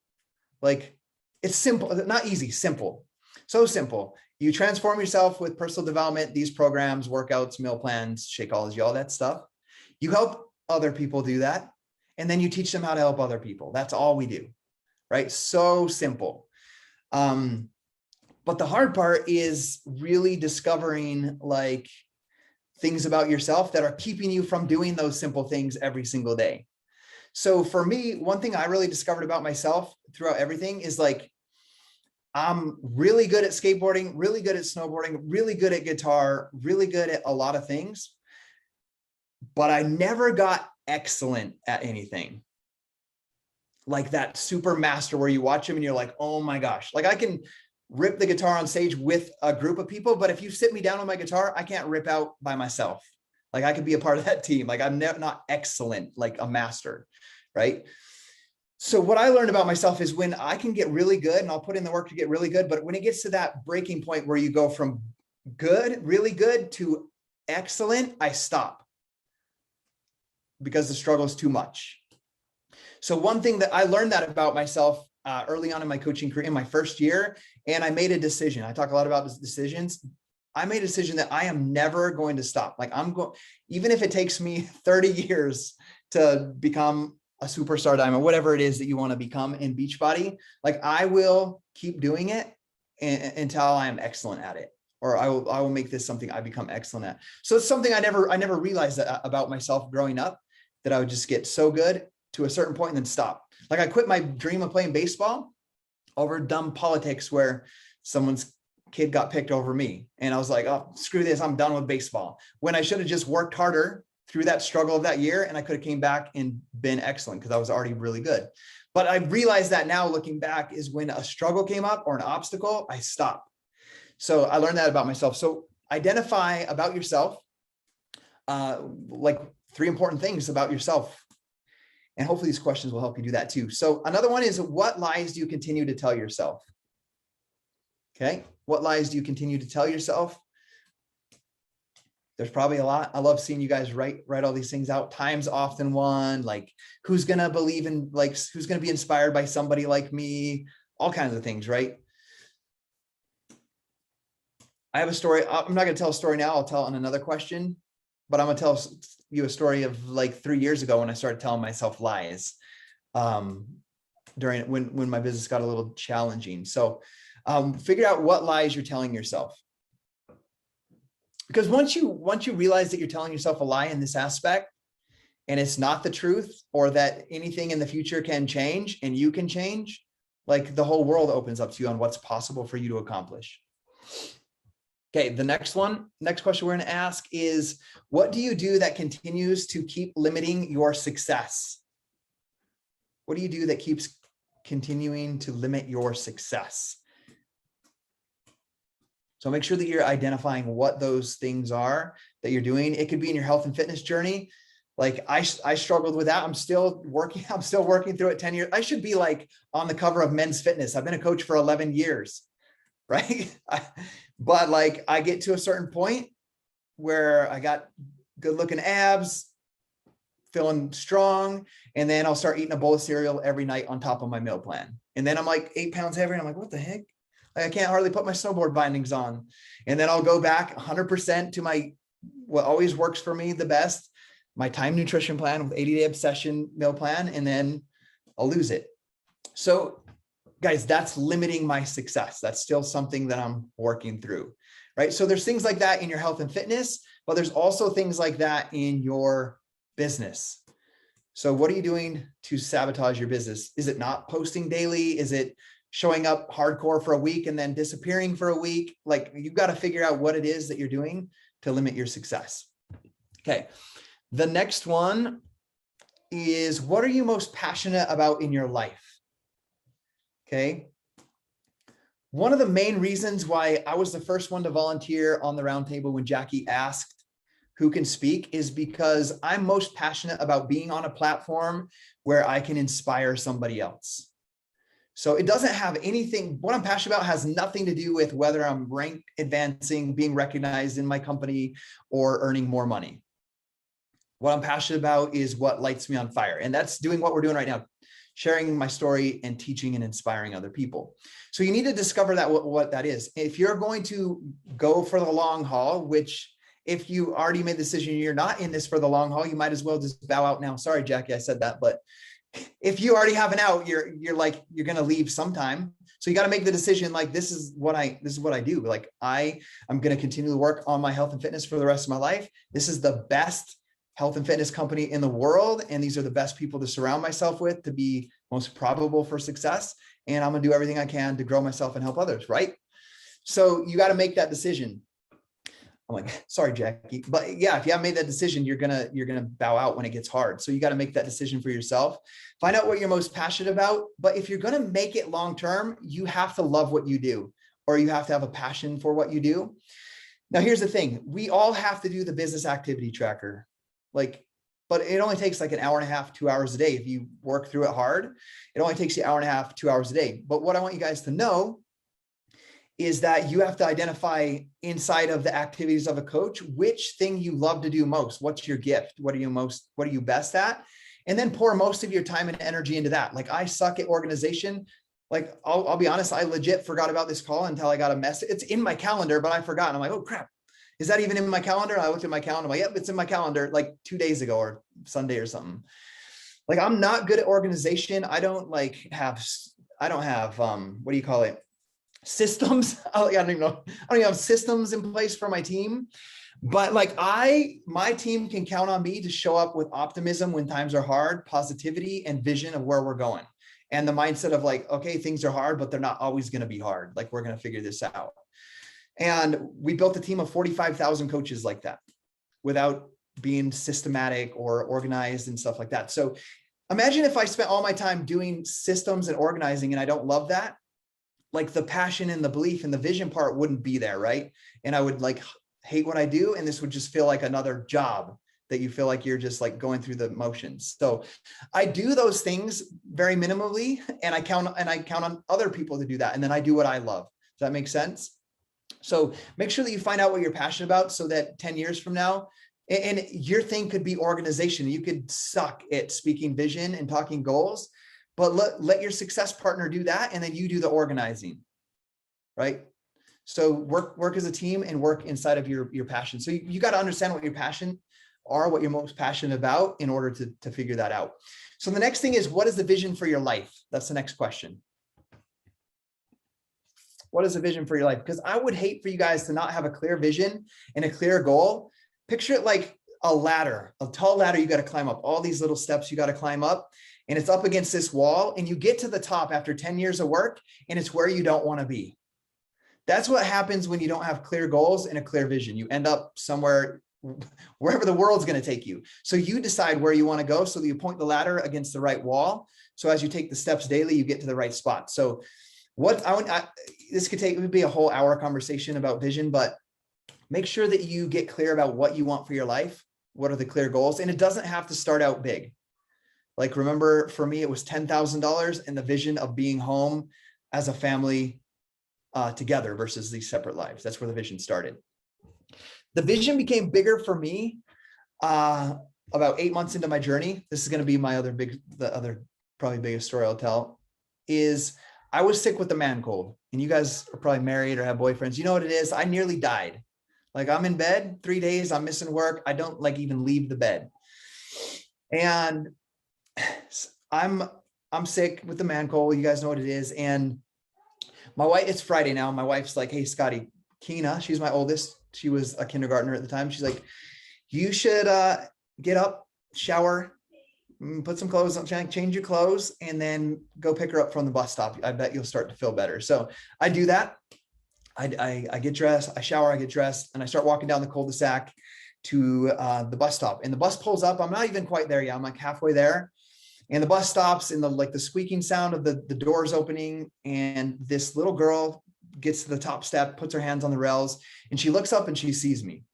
Like, it's simple, not easy, simple. So simple. You transform yourself with personal development, these programs, workouts, meal plans, Shakeology, all that stuff. You help other people do that. And then you teach them how to help other people. That's all we do, right? So simple. But the hard part is really discovering like things about yourself that are keeping you from doing those simple things every single day. So for me, one thing I really discovered about myself throughout everything is like, I'm really good at skateboarding, really good at snowboarding, really good at guitar, really good at a lot of things, but I never got excellent at anything. Like that super master where you watch him and you're like, oh my gosh, like I can rip the guitar on stage with a group of people, but if you sit me down on my guitar, I can't rip out by myself. Like I could be a part of that team. Like I'm not excellent, like a master, right? So what I learned about myself is when I can get really good, and I'll put in the work to get really good, but when it gets to that breaking point where you go from good, really good to excellent, I stop because the struggle is too much. So one thing that I learned that about myself early on in my coaching career, in my first year, and I made a decision. I talk a lot about decisions. I made a decision that I am never going to stop. Like even if it takes me 30 years to become a superstar diamond, whatever it is that you want to become in Beachbody, like I will keep doing it until I am excellent at it, or I will make this something I become excellent at. So it's something I never realized about myself growing up, that I would just get so good to a certain point and then stop. Like I quit my dream of playing baseball over dumb politics where someone's kid got picked over me. And I was like, oh, screw this. I'm done with baseball. When I should have just worked harder through that struggle of that year. And I could have came back and been excellent because I was already really good. But I realized that now looking back is when a struggle came up or an obstacle, I stopped. So I learned that about myself. So identify about yourself, like 3 important things about yourself. And hopefully these questions will help you do that too. So another one is, what lies do you continue to tell yourself? Okay. What lies do you continue to tell yourself? There's probably a lot. I love seeing you guys write all these things out. Time's often one, like who's going to believe in, like, who's going to be inspired by somebody like me, all kinds of things, right? I have a story. I'm not going to tell a story now. I'll tell it on another question, but I'm going to tell you a story of like 3 years ago when I started telling myself lies, during when my business got a little challenging. So figure out what lies you're telling yourself. Because once you realize that you're telling yourself a lie in this aspect and it's not the truth, or that anything in the future can change and you can change, like the whole world opens up to you on what's possible for you to accomplish. Okay, the next question we're going to ask is, what do you do that continues to keep limiting your success? What do you do that keeps continuing to limit your success? So make sure that you're identifying what those things are that you're doing. It could be in your health and fitness journey. Like I struggled with that. I'm still working through it 10 years. I should be like on the cover of Men's Fitness. I've been a coach for 11 years, right? But like I get to a certain point where I got good looking abs, feeling strong, and then I'll start eating a bowl of cereal every night on top of my meal plan. And then I'm like 8 pounds heavier, and I'm like, what the heck? I can't hardly put my snowboard bindings on. And then I'll go back 100% to what always works for me the best, my time nutrition plan with 80-day obsession meal plan, and then I'll lose it. So guys, that's limiting my success. That's still something that I'm working through, right? So there's things like that in your health and fitness, but there's also things like that in your business. So what are you doing to sabotage your business? Is it not posting daily? Is it showing up hardcore for a week and then disappearing for a week? Like, you've got to figure out what it is that you're doing to limit your success. Okay. The next one is, what are you most passionate about in your life? Okay. One of the main reasons why I was the first one to volunteer on the roundtable when Jackie asked who can speak is because I'm most passionate about being on a platform where I can inspire somebody else. So it doesn't have anything, what I'm passionate about has nothing to do with whether I'm ranked, advancing, being recognized in my company, or earning more money. What I'm passionate about is what lights me on fire. And that's doing what we're doing right now, sharing my story and teaching and inspiring other people. So you need to discover that what that is. If you're going to go for the long haul, which if you already made the decision you're not in this for the long haul, you might as well just bow out now. Sorry, Jackie, I said that, but if you already have an out, you're going to leave sometime. So you got to make the decision. Like, this is what I do. Like, I'm going to continue to work on my health and fitness for the rest of my life. This is the best health and fitness company in the world. And these are the best people to surround myself with to be most probable for success. And I'm going to do everything I can to grow myself and help others. Right. So you got to make that decision. I'm like, sorry, Jackie. But yeah, if you haven't made that decision, you're gonna bow out when it gets hard. So you got to make that decision for yourself. Find out what you're most passionate about. But if you're going to make it long term, you have to love what you do, or you have to have a passion for what you do. Now, here's the thing. We all have to do the business activity tracker. But it only takes like an hour and a half, 2 hours a day. If you work through it hard, it only takes you an hour and a half, 2 hours a day. But what I want you guys to know is that you have to identify inside of the activities of a coach, which thing you love to do most. What's your gift? What are you best at? And then pour most of your time and energy into that. Like, I suck at organization. Like, I'll be honest, I legit forgot about this call until I got a message. It's in my calendar, but I forgot. And I'm like, oh crap, is that even in my calendar? And I looked at my calendar. I'm like, yep, it's in my calendar like 2 days ago or Sunday or something. Like, I'm not good at organization. I don't have, what do you call it? Systems. I don't even have systems in place for my team, but my team can count on me to show up with optimism when times are hard, positivity, and vision of where we're going. And the mindset of like, okay, things are hard, but they're not always going to be hard. Like, we're going to figure this out. And we built a team of 45,000 coaches like that without being systematic or organized and stuff like that. So imagine if I spent all my time doing systems and organizing and I don't love that, like the passion and the belief and the vision part wouldn't be there, right? And I would like hate what I do. And this would just feel like another job that you feel like you're just like going through the motions. So I do those things very minimally, and I count on other people to do that. And then I do what I love. Does that make sense? So make sure that you find out what you're passionate about so that 10 years from now, and your thing could be organization. You could suck at speaking vision and talking goals, but let your success partner do that. And then you do the organizing, right? So work as a team and work inside of your passion. So you got to understand what your passion are, what you're most passionate about in order to figure that out. So the next thing is, what is the vision for your life? That's the next question. What is the vision for your life? Because I would hate for you guys to not have a clear vision and a clear goal. Picture it like a ladder, a tall ladder. You got to climb up all these little steps. You got to climb up, and it's up against this wall, and you get to the top after 10 years of work, and it's where you don't want to be. That's what happens when you don't have clear goals and a clear vision. You end up somewhere, wherever the world's going to take you. So you decide where you want to go so that you point the ladder against the right wall. So as you take the steps daily, you get to the right spot. So this would be a whole hour conversation about vision, but make sure that you get clear about what you want for your life. What are the clear goals? And it doesn't have to start out big. Like, remember, for me, it was $10,000 and the vision of being home as a family together versus these separate lives. That's where the vision started. The vision became bigger for me about 8 months into my journey. This is going to be my probably biggest story I'll tell, is I was sick with the man cold. And you guys are probably married or have boyfriends. You know what it is? I nearly died. Like, I'm in bed 3 days, I'm missing work. I don't like even leave the bed. And I'm sick with the man cold. You guys know what it is. And my wife, it's Friday now. My wife's like, hey, Scottie, Keena, she's my oldest. She was a kindergartner at the time. She's like, you should get up, shower, put some clothes on, change your clothes, and then go pick her up from the bus stop. I bet you'll start to feel better. So I do that. I get dressed, I shower, I get dressed, and I start walking down the cul-de-sac to the bus stop. And the bus pulls up. I'm not even quite there yet. I'm like halfway there. And the bus stops, and the squeaking sound of the doors opening. And this little girl gets to the top step, puts her hands on the rails, and she looks up and she sees me.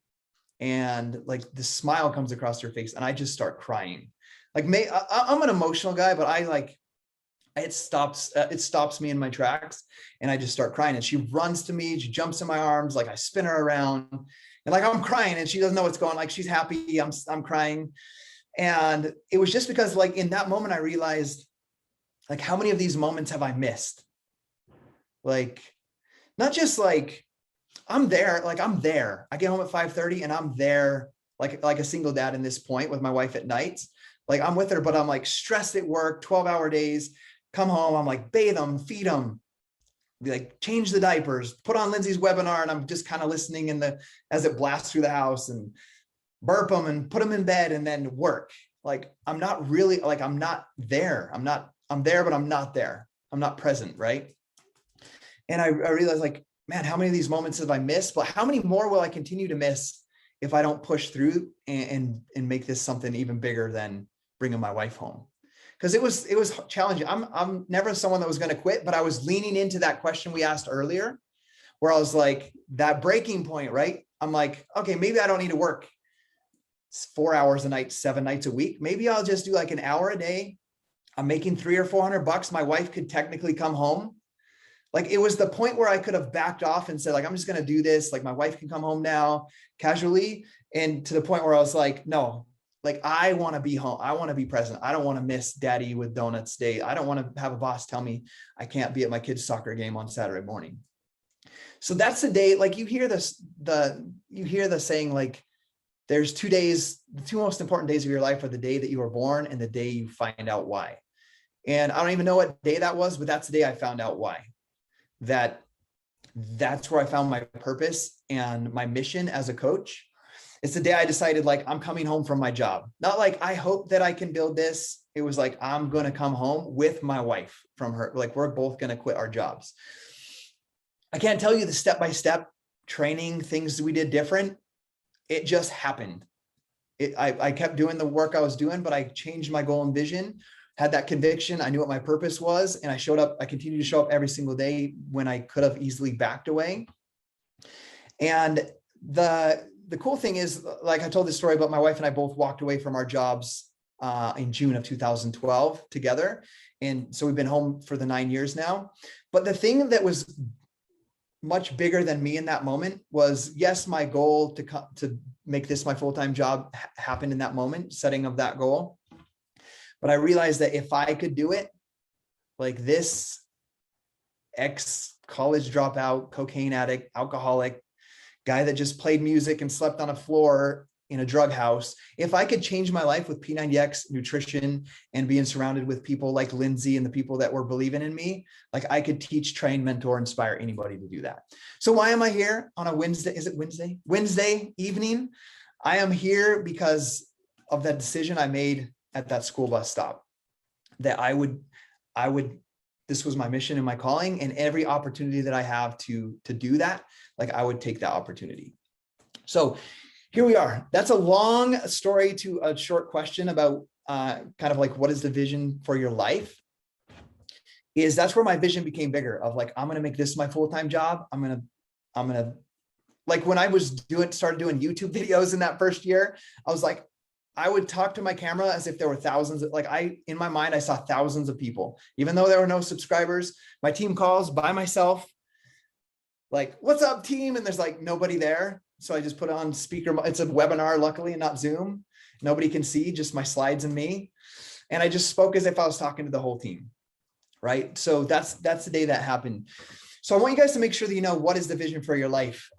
And like this smile comes across her face, and I just start crying. Like, I'm an emotional guy, but it stops me in my tracks, and I just start crying. And she runs to me, she jumps in my arms, like I spin her around, and like I'm crying, and she doesn't know what's going on. Like, she's happy, I'm crying. And it was just because, like, in that moment, I realized, like, how many of these moments have I missed? Like, not just like I'm there. I get home at 5:30 and I'm there like a single dad in this point with my wife at night. Like, I'm with her, but I'm like stressed at work, 12-hour days, come home. I'm like, bathe them, feed them, be like, change the diapers, put on Lindsay's webinar. And I'm just kind of listening as it blasts through the house, and burp them and put them in bed, and then work. Like, I'm not really, like, I'm not there. I'm there, but I'm not there. I'm not present. Right. And I realized, like, man, how many of these moments have I missed? But how many more will I continue to miss if I don't push through and make this something even bigger than bringing my wife home? Because it was challenging. I'm never someone that was going to quit, but I was leaning into that question we asked earlier, where I was like, that breaking point, right? I'm like, okay, maybe I don't need to work 4 hours a night, 7 nights a week. Maybe I'll just do like an hour a day. I'm making $300 or $400. My wife could technically come home. Like, it was the point where I could have backed off and said, like, I'm just going to do this. Like, my wife can come home now casually. And to the point where I was like, no, like, I want to be home. I want to be present. I don't want to miss daddy with donuts day. I don't want to have a boss tell me I can't be at my kid's soccer game on Saturday morning. So that's the day. Like, you hear the saying, like, there's 2 days, the two most important days of your life are the day that you were born and the day you find out why. And I don't even know what day that was, but that's the day I found out why. That's where I found my purpose and my mission as a coach. It's the day I decided, like, I'm coming home from my job. Not like, I hope that I can build this. It was like, I'm going to come home with my wife from her. Like, we're both going to quit our jobs. I can't tell you the step-by-step training, things we did different. It just happened. I kept doing the work I was doing, but I changed my goal and vision, had that conviction. I knew what my purpose was, and I showed up. I continued to show up every single day when I could have easily backed away. And the cool thing is, like I told this story about my wife and I both walked away from our jobs in June of 2012 together. And so we've been home for the 9 years now. But the thing that was much bigger than me in that moment was, yes, my goal to make this my full-time job happened in that moment, setting of that goal. But I realized that if I could do it, like this ex-college dropout, cocaine addict, alcoholic, guy that just played music and slept on a floor in a drug house, if I could change my life with P90X nutrition and being surrounded with people like Lindsay and the people that were believing in me, like I could teach, train, mentor, inspire anybody to do that. So why am I here on a Wednesday? Is it Wednesday? Wednesday evening? I am here because of that decision I made at that school bus stop, that I would, this was my mission and my calling, and every opportunity that I have to do that, like I would take that opportunity. So here we are. That's a long story to a short question about kind of like, what is the vision for your life? That's where my vision became bigger of like, I'm going to make this my full-time job. I'm going to, like when I was started doing YouTube videos in that first year, I was like, I would talk to my camera as if there were thousands of, in my mind, I saw thousands of people, even though there were no subscribers. My team calls by myself, like, what's up team? And there's like nobody there. So I just put on speaker. It's a webinar, luckily, and not Zoom. Nobody can see, just my slides and me. And I just spoke as if I was talking to the whole team, right? So that's the day that happened. So I want you guys to make sure that you know what is the vision for your life.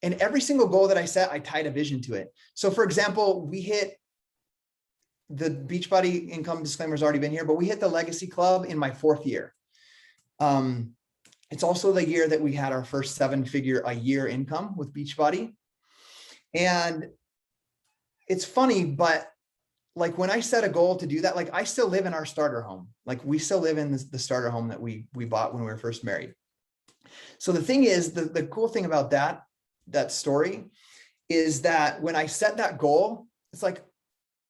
And every single goal that I set, I tied a vision to it. So for example, we hit the Beachbody income disclaimer has already been here, but we hit the Legacy Club in my 4th year. It's also the year that we had our first 7-figure a year income with Beachbody. And it's funny, but like when I set a goal to do that, like I still live in our starter home. Like we still live in the starter home that we bought when we were first married. So the thing is, the cool thing about that story is that when I set that goal, it's like,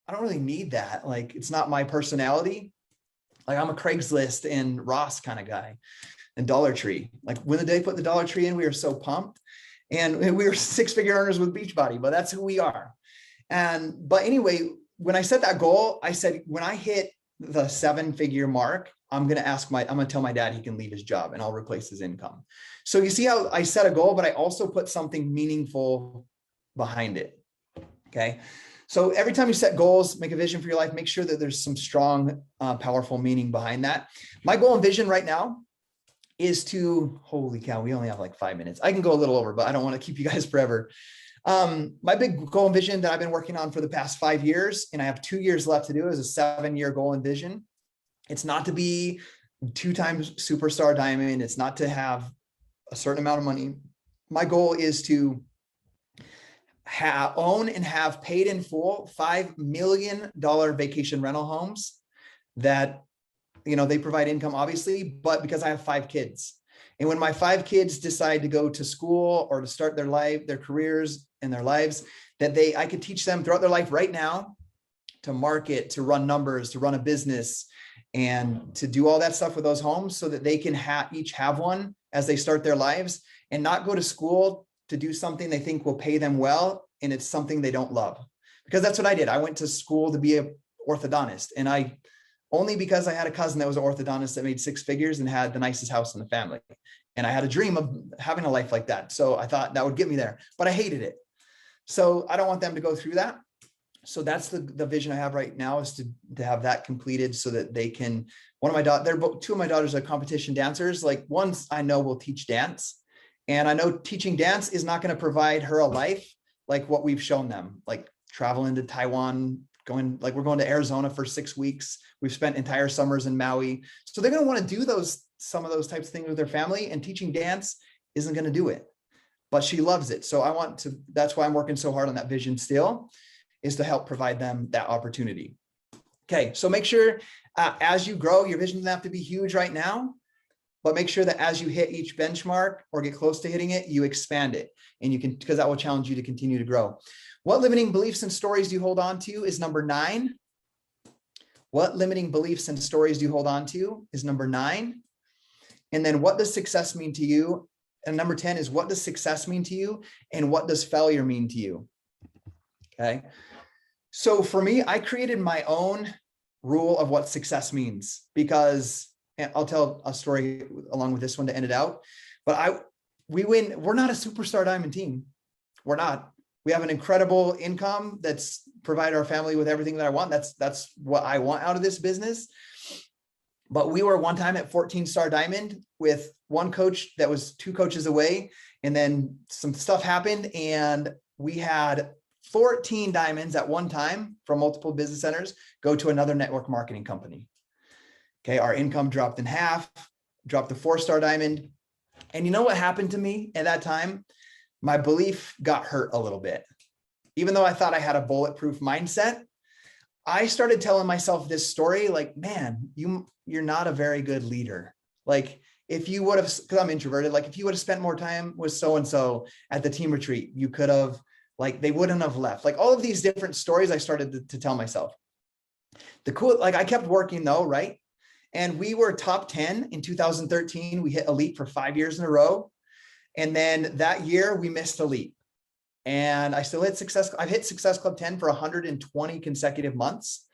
I don't really need that. Like, it's not my personality. Like I'm a Craigslist and Ross kind of guy. And Dollar Tree. Like when they put the Dollar Tree in, we were so pumped, and we were 6-figure earners with Beachbody, but that's who we are. But anyway, when I set that goal, I said, when I hit the 7-figure mark, I'm going to tell my dad he can leave his job and I'll replace his income. So you see how I set a goal, but I also put something meaningful behind it. Okay. So every time you set goals, make a vision for your life, make sure that there's some strong, powerful meaning behind that. My goal and vision right now is to, holy cow, we only have like 5 minutes. I can go a little over, but I don't want to keep you guys forever. My big goal and vision that I've been working on for the past 5 years, and I have 2 years left to do, is a 7-year goal and vision. It's not to be 2-time superstar diamond. It's not to have a certain amount of money. My goal is to own and have paid in full $5 million vacation rental homes that, they provide income, obviously, but because I have 5 kids. And when my 5 kids decide to go to school or to start their careers and their lives, that I could teach them throughout their life right now to market, to run numbers, to run a business, and to do all that stuff with those homes so that they can each have one as they start their lives, and not go to school to do something they think will pay them well. And it's something they don't love, because that's what I did. I went to school to be an orthodontist, and only because I had a cousin that was an orthodontist that made 6 figures and had the nicest house in the family. And I had a dream of having a life like that. So I thought that would get me there, but I hated it. So I don't want them to go through that. So that's the vision I have right now, is to have that completed so that they can, 2 of my daughters are competition dancers. Like one I know will teach dance, and I know teaching dance is not going to provide her a life like what we've shown them, like traveling to Taiwan, we're going to Arizona for 6 weeks. We've spent entire summers in Maui. So they're going to want to do some of those types of things with their family, and teaching dance isn't going to do it, but she loves it. So that's why I'm working so hard on that vision still, is to help provide them that opportunity. Okay. So make sure as you grow, your vision doesn't have to be huge right now, but make sure that as you hit each benchmark or get close to hitting it, you expand it, and you can, because that will challenge you to continue to grow. What limiting beliefs and stories do you hold on to is number 9. What limiting beliefs and stories do you hold on to is number 9. And then what does success mean to you? And number 10 is, what does success mean to you? And what does failure mean to you? Okay. So for me, I created my own rule of what success means, because, and I'll tell a story along with this one to end it out, but we're not a superstar diamond team. We're not. We have an incredible income that's provided our family with everything that I want. That's what I want out of this business. But we were one time at 14-star diamond with one coach that was 2 coaches away. And then some stuff happened, and we had 14 diamonds at one time from multiple business centers go to another network marketing company. Okay. Our income dropped in half, dropped to 4-star diamond. And you know what happened to me at that time? My belief got hurt a little bit. Even though I thought I had a bulletproof mindset, I started telling myself this story, like, man, you're not a very good leader. Like, if you would have, because I'm introverted, like if you would have spent more time with so-and-so at the team retreat, you could have, like, they wouldn't have left. Like, all of these different stories I started to tell myself. Like, I kept working though, right? And we were top 10 in 2013. We hit elite for 5 years in a row. And then that year we missed elite, and I still hit success. I've hit Success Club 10 for 120 consecutive months.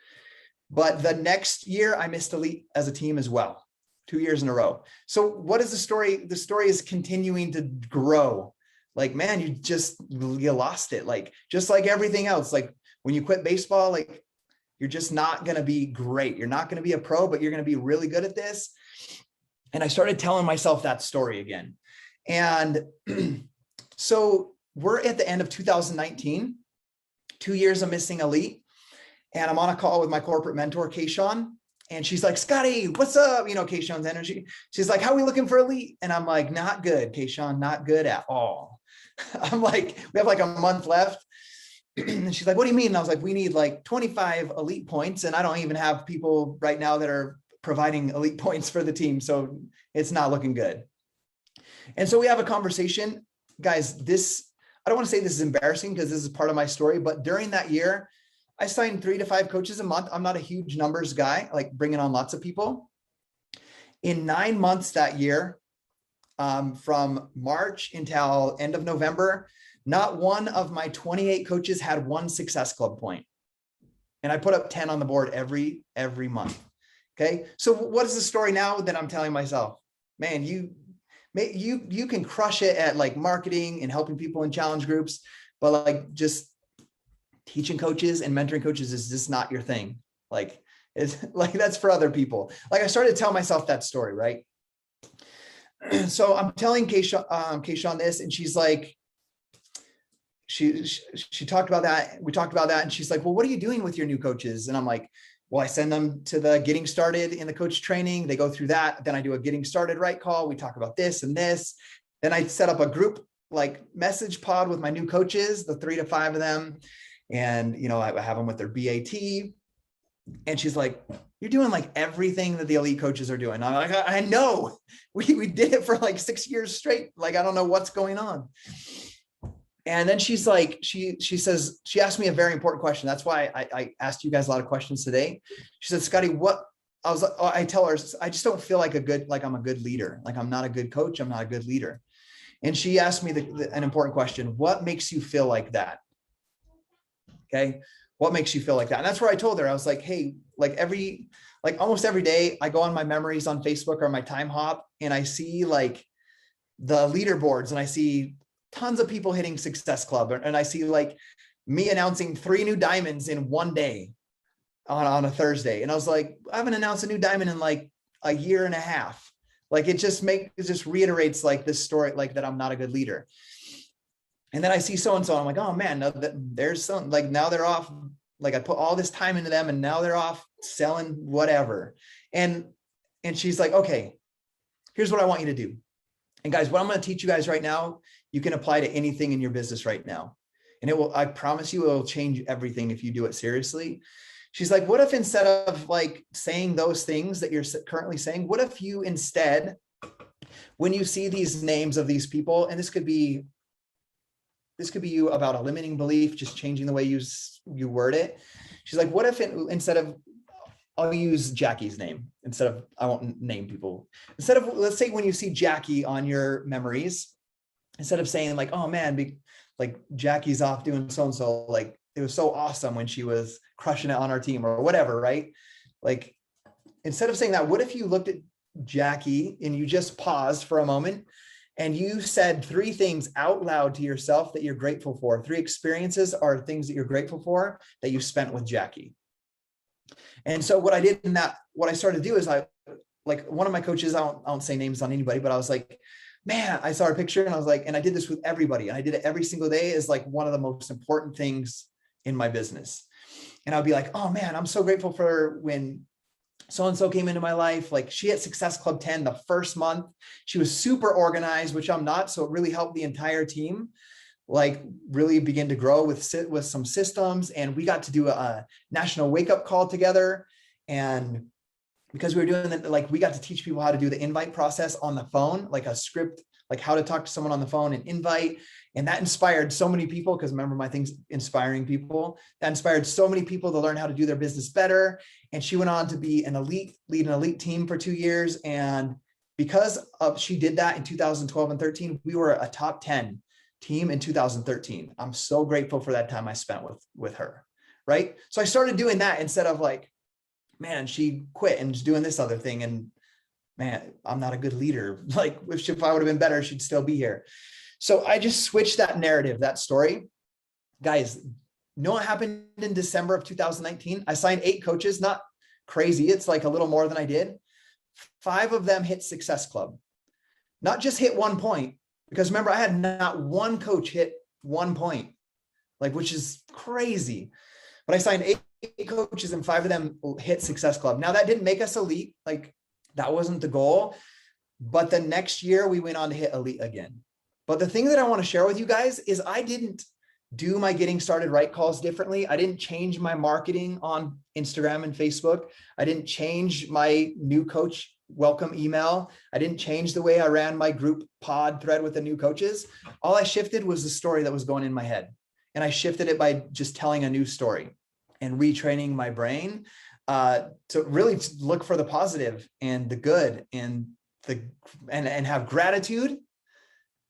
But the next year I missed elite as a team as well, 2 years in a row. So what is the story? The story is continuing to grow. Like, man, you lost it. Like, just like everything else, like when you quit baseball, like, you're just not going to be great. You're not going to be a pro, but you're going to be really good at this. And I started telling myself that story again. And so we're at the end of 2019, 2 years of missing elite. And I'm on a call with my corporate mentor, Kayshawn. And she's like, Scottie, what's up? You know, Kayshawn's energy. She's like, how are we looking for elite? And I'm like, not good, Kayshawn, not good at all. I'm like, we have like a month left. And she's like, what do you mean? And I was like, we need like 25 elite points. And I don't even have people right now that are providing elite points for the team. So it's not looking good. And so we have a conversation, guys. I don't want to say this is embarrassing because this is part of my story, but during that year, I signed 3 to 5 coaches a month. I'm not a huge numbers guy, like bringing on lots of people. In 9 months that year, from March until end of November, not one of my 28 coaches had 1 Success Club point. And I put up 10 on the board every month. Okay. So what is the story now that I'm telling myself? Man, you can crush it at like marketing and helping people in challenge groups, but like just teaching coaches and mentoring coaches is just not your thing. Like, it's like, that's for other people. Like, I started to tell myself that story, right? So I'm telling Kayshawn this, and she's like, she talked about that. We talked about that. And she's like, well, what are you doing with your new coaches? And I'm like, well, I send them to the getting started in the coach training. They go through that. Then I do a getting started right call. We talk about this and this. Then I set up a group like message pod with my new coaches, the 3 to 5 of them. And, you know, I have them with their BAT. And she's like, you're doing like everything that the elite coaches are doing. I'm like, I know we did it for like 6 years straight. Like, I don't know what's going on. And then she's like, she says, she asked me a very important question. That's why I asked you guys a lot of questions today. She said, Scottie, I tell her, I just don't feel like I'm a good leader. Like, I'm not a good coach. I'm not a good leader. And she asked me an important question. What makes you feel like that? Okay. What makes you feel like that? And that's where I told her, I was like, hey, almost every day I go on my memories on Facebook or my time hop, and I see like the leaderboards, and I see tons of people hitting Success Club. And I see like me announcing 3 new diamonds in one day on a Thursday. And I was like, I haven't announced a new diamond in like a year and a half. Like, it just reiterates like this story, like that I'm not a good leader. And then I see so-and-so, I'm like, oh man, there's some, like, now they're off. Like, I put all this time into them, and now they're off selling whatever. And she's like, okay, here's what I want you to do. And guys, what I'm going to teach you guys right now, you can apply to anything in your business right now. And I promise you, it will change everything if you do it seriously. She's like, what if instead of like saying those things that you're currently saying, what if you instead when you see these names of these people, and this could be you about a limiting belief, just changing the way you word it. She's like, what if instead of, I'll use Jackie's name instead of, I won't name people. Instead of, let's say when you see Jackie on your memories, instead of saying like, oh man, like Jackie's off doing so-and-so, like it was so awesome when she was crushing it on our team or whatever, right? Like, instead of saying that, what if you looked at Jackie and you just paused for a moment and you said 3 things out loud to yourself that you're grateful for. 3 experiences are things that you're grateful for that you spent with Jackie. And so what I did in that, what I started to do is like one of my coaches, I won't say names on anybody, but I was like, man, I saw her picture and I was like, and I did this with everybody. And I did it every single day is like one of the most important things in my business. And I'll be like, oh man, I'm so grateful for when so-and-so came into my life. Like she hit Success Club 10 the first month. She was super organized, which I'm not. So it really helped the entire team like really begin to grow with some systems. And we got to do a national wake up call together. And because we were doing that, like we got to teach people how to do the invite process on the phone, like a script, like how to talk to someone on the phone and invite. And that inspired so many people, because remember my thing's inspiring people. That inspired so many people to learn how to do their business better. And she went on to be lead an elite team for 2 years. And because she did that in 2012 and 13, we were a top 10 team in 2013. I'm so grateful for that time I spent with her. Right. So I started doing that instead of like, man, she quit and just doing this other thing. And man, I'm not a good leader. Like if I would have been better, she'd still be here. So I just switched that narrative, that story. Guys, you know what happened in December of 2019? I signed 8 coaches, not crazy. It's like a little more than I did. 5 of them hit Success Club, not just hit 1 point, because remember I had not one coach hit 1 point, like, which is crazy. But I signed 8 coaches and 5 of them hit Success Club. Now that didn't make us elite. Like that wasn't the goal, but the next year we went on to hit elite again. But the thing that I want to share with you guys is I didn't do my getting started right calls differently. I didn't change my marketing on Instagram and Facebook. I didn't change my new coach welcome email. I didn't change the way I ran my group pod thread with the new coaches. All I shifted was the story that was going in my head. And I shifted it by just telling a new story and retraining my brain to really look for the positive and the good and have gratitude.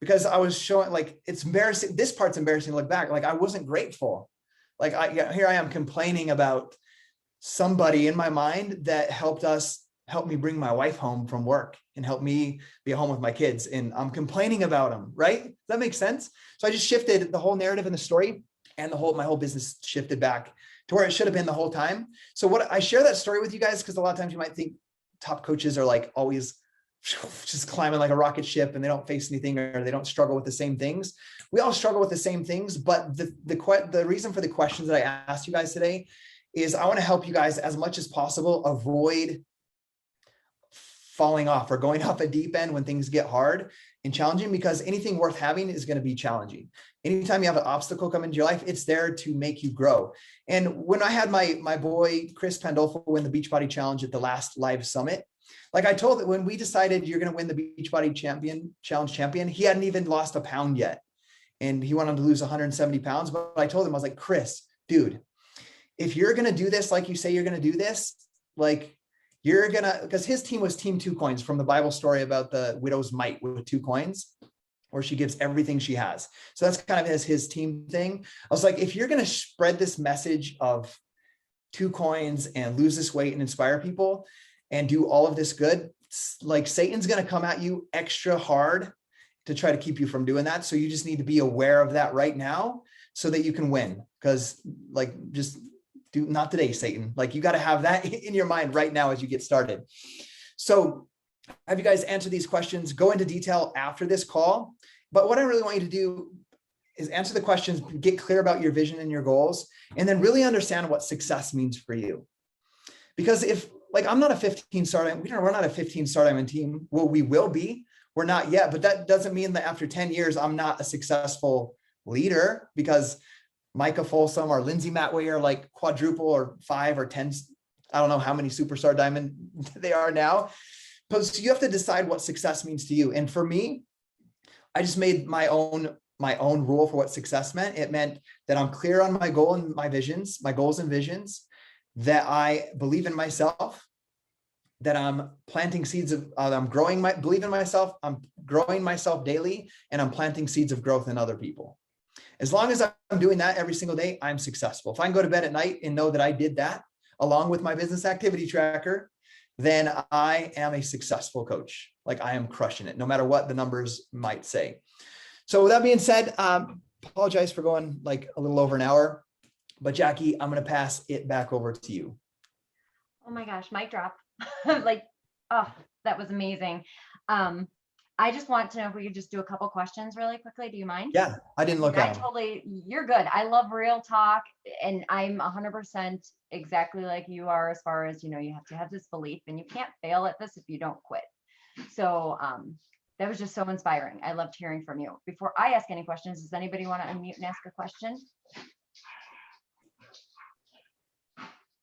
Because I was showing, like, it's embarrassing. This part's embarrassing to look back. Like I wasn't grateful. Like here I am complaining about somebody in my mind that helped me bring my wife home from work and help me be at home with my kids. And I'm complaining about them, right? Does that make sense? So I just shifted the whole narrative in the story, and my whole business shifted back to where it should have been the whole time. So what I share that story with you guys, because a lot of times you might think top coaches are like always just climbing like a rocket ship and they don't face anything or they don't struggle with the same things. We all struggle with the same things, but the reason for the questions that I asked you guys today is I want to help you guys as much as possible avoid falling off or going off a deep end when things get hard and challenging, because anything worth having is going to be challenging. Anytime you have an obstacle come into your life, it's there to make you grow. And when I had my boy Chris Pandolfo win the Beachbody Challenge at the last live summit, like I told that when we decided you're going to win the Beachbody Challenge champion, he hadn't even lost a pound yet. And he wanted to lose 170 pounds. But I told him, I was like, Chris, dude, if you're going to do this, like you say, you're going to do this, like you're going to, because his team was team 2 coins from the Bible story about the widow's mite with 2 coins, where she gives everything she has. So that's kind of his team thing. I was like, if you're going to spread this message of 2 coins and lose this weight and inspire people and do all of this good, like Satan's going to come at you extra hard to try to keep you from doing that. So you just need to be aware of that right now so that you can win. Because like, just do not today, Satan. Like you got to have that in your mind right now as you get started. So have you guys answer these questions, go into detail after this call. But what I really want you to do is answer the questions, get clear about your vision and your goals, and then really understand what success means for you. Because if, like, I'm not a 15 starter, we're not a 15 star diamond team. Well, we will be. We're not yet, but that doesn't mean that after 10 years, I'm not a successful leader, because Micah Folsom or Lindsay Matway are like quadruple or 5 or 10. I don't know how many superstar diamond they are now, so you have to decide what success means to you. And for me, I just made my own rule for what success meant. It meant that I'm clear on my goal and my visions, my goals and visions, that I believe in myself, that I'm planting seeds of, believe in myself, I'm growing myself daily, and I'm planting seeds of growth in other people. As long as I'm doing that every single day, I'm successful. If I can go to bed at night and know that I did that along with my business activity tracker, then I am a successful coach. Like, I am crushing it, no matter what the numbers might say. So with that being said, apologize for going like a little over an hour, but Jackie, I'm going to pass it back over to you. Oh my gosh, mic drop. Like, oh, that was amazing. I just want to know if we could just do a couple questions really quickly. Do you mind? Yeah, I didn't look at them. You're good. I love real talk, and I'm 100% exactly like you are, as far as, you have to have this belief, and you can't fail at this if you don't quit. So that was just so inspiring. I loved hearing from you. Before I ask any questions, does anybody want to unmute and ask a question?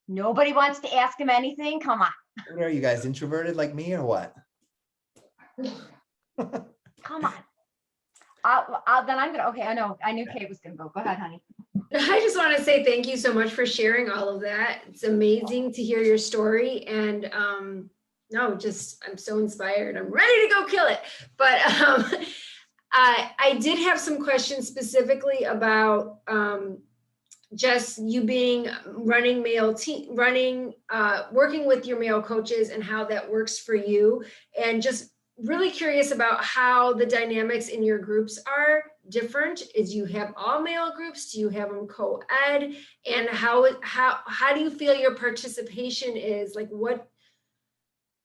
Nobody wants to ask him anything? Come on. What are you guys, introverted like me or what? Come on. Then I'm gonna. Okay, I knew Kate was gonna go. Go ahead, honey. I just want to say thank you so much for sharing all of that. It's amazing to hear your story, and I'm so inspired. I'm ready to go kill it. But I did have some questions specifically about just you working with your male coaches and how that works for you, and just really curious about how the dynamics in your groups are different. Is you have all male groups? Do you have them co-ed? And how do you feel your participation is? Like, what?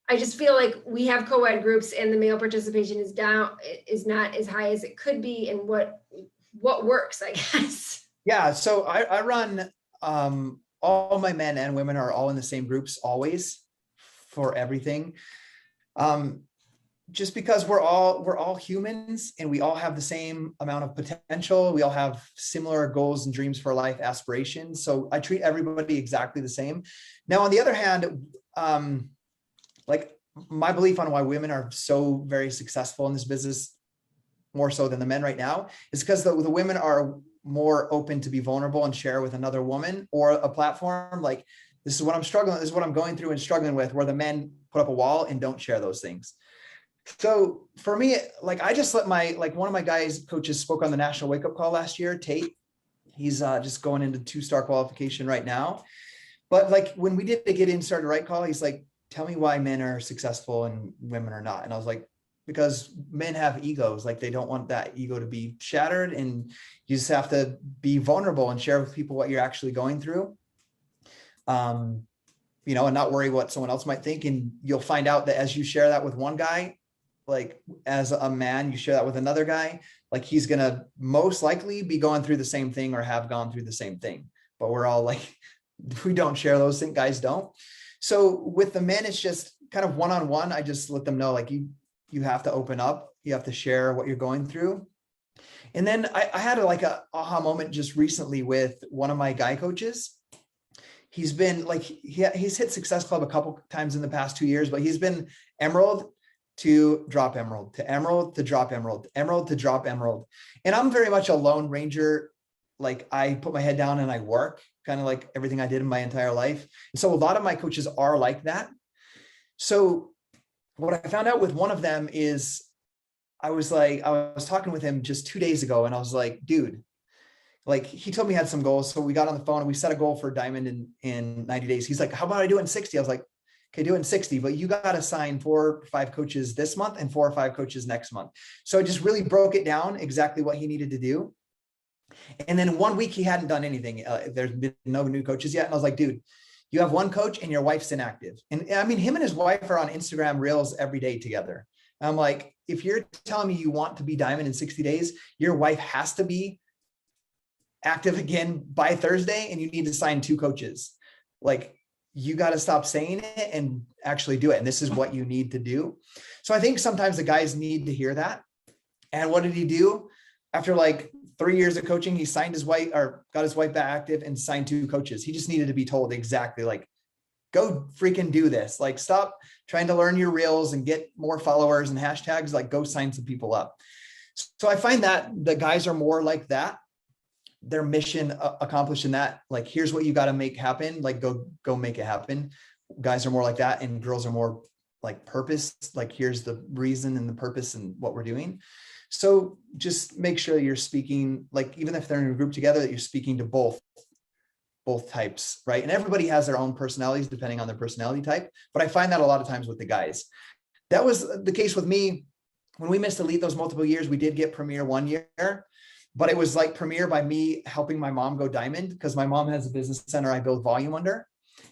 I just feel like we have co-ed groups and the male participation is not as high as it could be, and what works, I guess. Yeah, so I run, all my men and women are all in the same groups always for everything. Just because we're all humans, and we all have the same amount of potential. We all have similar goals and dreams for life, aspirations. So I treat everybody exactly the same. Now, on the other hand, like, my belief on why women are so very successful in this business, more so than the men right now, is because the women are more open to be vulnerable and share with another woman or a platform. Like, this is what I'm struggling, this is what I'm going through and struggling with, where the men put up a wall and don't share those things. So for me, like, I just let one of my guys coaches spoke on the National Wake Up Call last year, Tate. He's just going into 2-star qualification right now. But like, when we did the Get In Started Right call, he's like, tell me why men are successful and women are not. And I was like, because men have egos. Like, they don't want that ego to be shattered, and you just have to be vulnerable and share with people what you're actually going through. And not worry what someone else might think. And you'll find out that as you share that with one guy, like, as a man, you share that with another guy, like, he's going to most likely be going through the same thing or have gone through the same thing. But we're all like, we don't share those things. Guys don't. So with the men, it's just kind of one-on-one. I just let them know, like, you have to open up. You have to share what you're going through. And then I had a aha moment just recently with one of my guy coaches. He's been like, he's hit Success Club a couple times in the past 2 years, but he's been emerald to drop emerald, to emerald to drop emerald, emerald to drop emerald. And I'm very much a lone ranger. Like, I put my head down and I work, kind of like everything I did in my entire life. And so a lot of my coaches are like that. So what I found out with one of them is I was talking with him just 2 days ago, and I was like, dude, like, he told me he had some goals. So we got on the phone and we set a goal for Diamond in 90 days. He's like, how about I do it in 60? I was like, okay, do it in 60, but you got to sign 4 or 5 coaches this month and 4 or 5 coaches next month. So I just really broke it down exactly what he needed to do. And then 1 week he hadn't done anything. There's been no new coaches yet. And I was like, dude, you have 1 coach and your wife's inactive. And I mean, him and his wife are on Instagram Reels every day together. And I'm like, if you're telling me you want to be Diamond in 60 days, your wife has to be active again by Thursday, and you need to sign 2 coaches. Like, you got to stop saying it and actually do it. And this is what you need to do. So I think sometimes the guys need to hear that. And what did he do? After like 3 years of coaching, he signed his wife, or got his wife back active and signed 2 coaches. He just needed to be told exactly, like, go freaking do this. Like, stop trying to learn your reels and get more followers and hashtags, like go sign some people up. So I find that the guys are more like that. Their mission accomplished in that, like, here's what you got to make happen. Like, go make it happen. Guys are more like that. And girls are more like purpose. Like, here's the reason and the purpose and what we're doing. So just make sure you're speaking, like, even if they're in a group together, that you're speaking to both types, right? And everybody has their own personalities depending on their personality type. But I find that a lot of times with the guys. That was the case with me. When we missed Elite those multiple years, we did get Premier one year, but it was like Premier by me helping my mom go Diamond, because my mom has a business center I build volume under,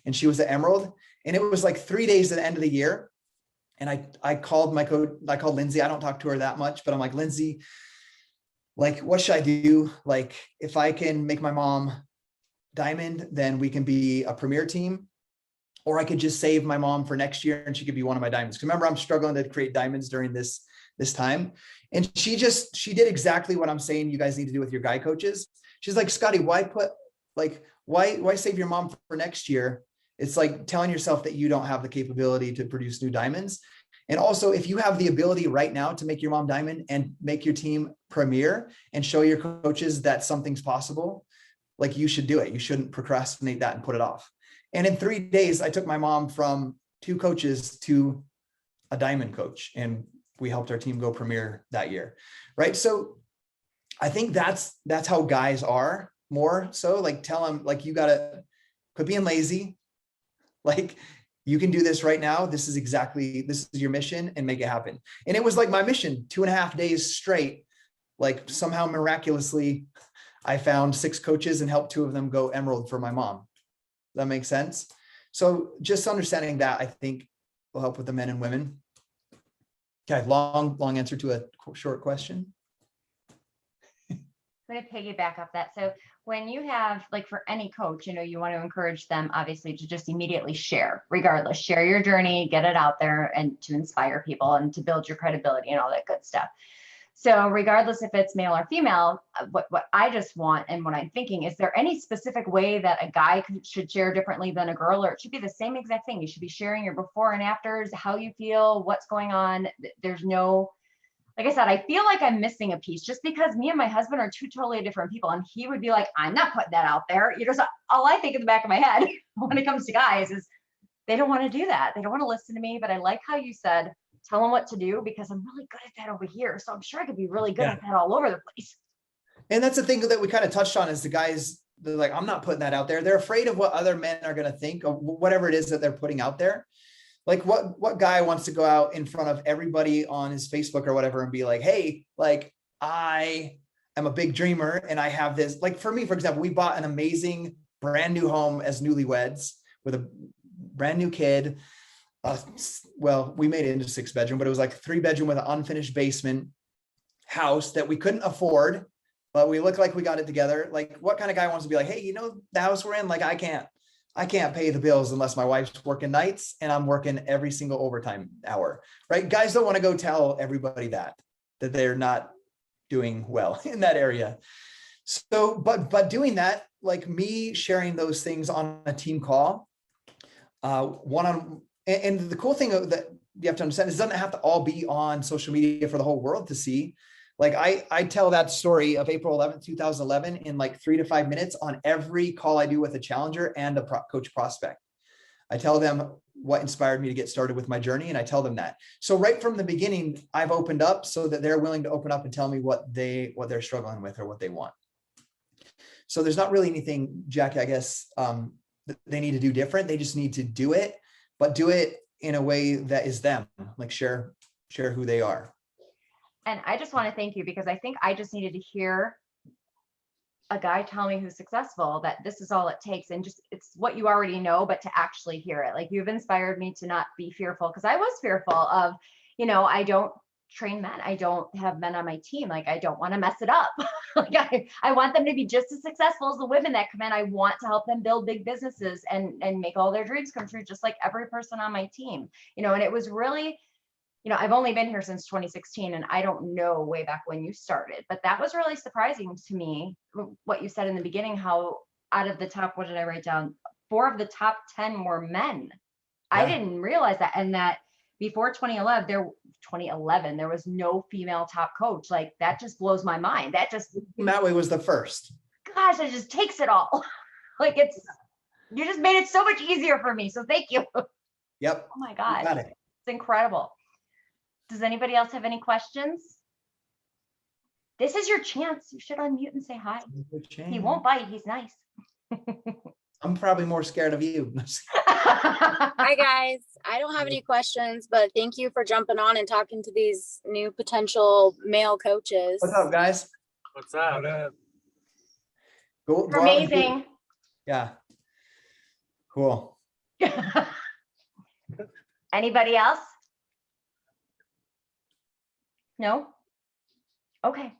and she was at Emerald. And it was like 3 days at the end of the year. And I called my coach, I called Lindsay. I don't talk to her that much, but I'm like, Lindsay, like, what should I do? Like, if I can make my mom Diamond, then we can be a Premier team, or I could just save my mom for next year and she could be one of my Diamonds. Because remember, I'm struggling to create Diamonds during this time. And she did exactly what I'm saying you guys need to do with your guy coaches. She's like, Scottie, why save your mom for next year? It's like telling yourself that you don't have the capability to produce new Diamonds. And also, if you have the ability right now to make your mom Diamond and make your team Premier and show your coaches that something's possible, like, you should do it. You shouldn't procrastinate that and put it off. And in 3 days, I took my mom from 2 coaches to a Diamond coach, and we helped our team go Premier that year. Right. So I think that's how guys are more so. Like, tell them, like, you gotta quit being lazy. Like, you can do this right now. This is your mission, and make it happen. And it was like my mission, 2.5 days straight. Like, somehow miraculously, I found 6 coaches and helped 2 of them go Emerald for my mom. That makes sense. So just understanding that, I think, will help with the men and women. Okay, long answer to a short question. I'm going to piggyback off that. So when you have, like, for any coach, you want to encourage them, obviously, to just immediately share, regardless, share your journey, get it out there, and to inspire people and to build your credibility and all that good stuff. So regardless if it's male or female, what I just want, and what I'm thinking, is there any specific way that a guy should share differently than a girl, or it should be the same exact thing? You should be sharing your before and afters, how you feel, what's going on. There's no, like I said, I feel like I'm missing a piece, just because me and my husband are 2 totally different people. And he would be like, I'm not putting that out there. So all I think in the back of my head when it comes to guys is they don't want to do that. They don't want to listen to me. But I like how you said, tell them what to do, because I'm really good at that over here. So I'm sure I could be really good at that all over the place. And that's the thing that we kind of touched on, is the guys, they're like, I'm not putting that out there. They're afraid of what other men are going to think of whatever it is that they're putting out there. Like, what guy wants to go out in front of everybody on his Facebook or whatever and be like, hey, like, I am a big dreamer and I have this. Like, for me, for example, we bought an amazing brand new home as newlyweds with a brand new kid. Well, we made it into 6-bedroom, but it was like 3-bedroom with an unfinished basement house that we couldn't afford, but we looked like we got it together. Like, what kind of guy wants to be like, hey, the house we're in, like, I can't pay the bills unless my wife's working nights and I'm working every single overtime hour, right? Guys don't want to go tell everybody that they're not doing well in that area. So, but doing that, like me sharing those things on a team call, and the cool thing that you have to understand is it doesn't have to all be on social media for the whole world to see. Like, I tell that story of April 11th, 2011 in like 3 to 5 minutes on every call I do with a challenger and a coach prospect. I tell them what inspired me to get started with my journey, and I tell them that. So right from the beginning, I've opened up so that they're willing to open up and tell me what they're struggling with or what they want. So there's not really anything, Jackie, I guess, they need to do different. They just need to do it, but do it in a way that is them, like share who they are. And I just want to thank you, because I think I just needed to hear a guy tell me who's successful that this is all it takes. And just, it's what you already know, but to actually hear it. Like, you've inspired me to not be fearful, because I was fearful of, I don't train men. I don't have men on my team. Like, I don't want to mess it up. Like, I want them to be just as successful as the women that come in. I want to help them build big businesses and make all their dreams come true, just like every person on my team, and it was really, I've only been here since 2016, and I don't know way back when you started, but that was really surprising to me, what you said in the beginning, how out of the top, what did I write down? 4 of the top 10 were men. Yeah. I didn't realize that. And that before 2011, there was no female top coach. Like, that just blows my mind. That just, That way was the first. gosh, it just takes it all. Like, you just made it so much easier for me. So thank you. Yep. Oh my You gosh. got it. It's incredible. Does anybody else have any questions? This is your chance. You should unmute and say hi. He won't bite. He's nice. I'm probably more scared of you. Hi guys, I don't have any questions, but thank you for jumping on and talking to these new potential male coaches. What's up, guys? What's up? Go You're out and do- amazing. Yeah. Cool. Anybody else? No? Okay.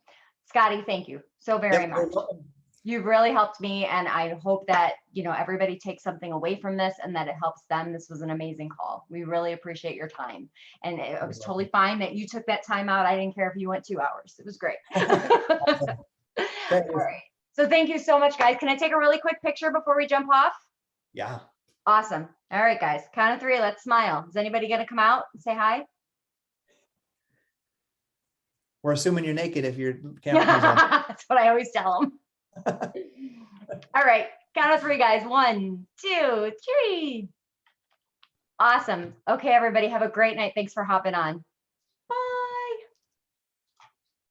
Scottie, thank you so very Yep, much. you're welcome. You've really helped me, and I hope that, everybody takes something away from this and that it helps them. This was an amazing call. We really appreciate your time. And it was totally fine that you took that time out. I didn't care if you went 2 hours. It was great. All right. So thank you so much, guys. Can I take a really quick picture before we jump off? Yeah. Awesome. All right, guys. Count of 3. Let's smile. Is anybody going to come out and say hi? We're assuming you're naked if your camera comes on. That's what I always tell them. All right. Count of 3, guys. 1, 2, 3. Awesome. Okay, everybody. Have a great night. Thanks for hopping on.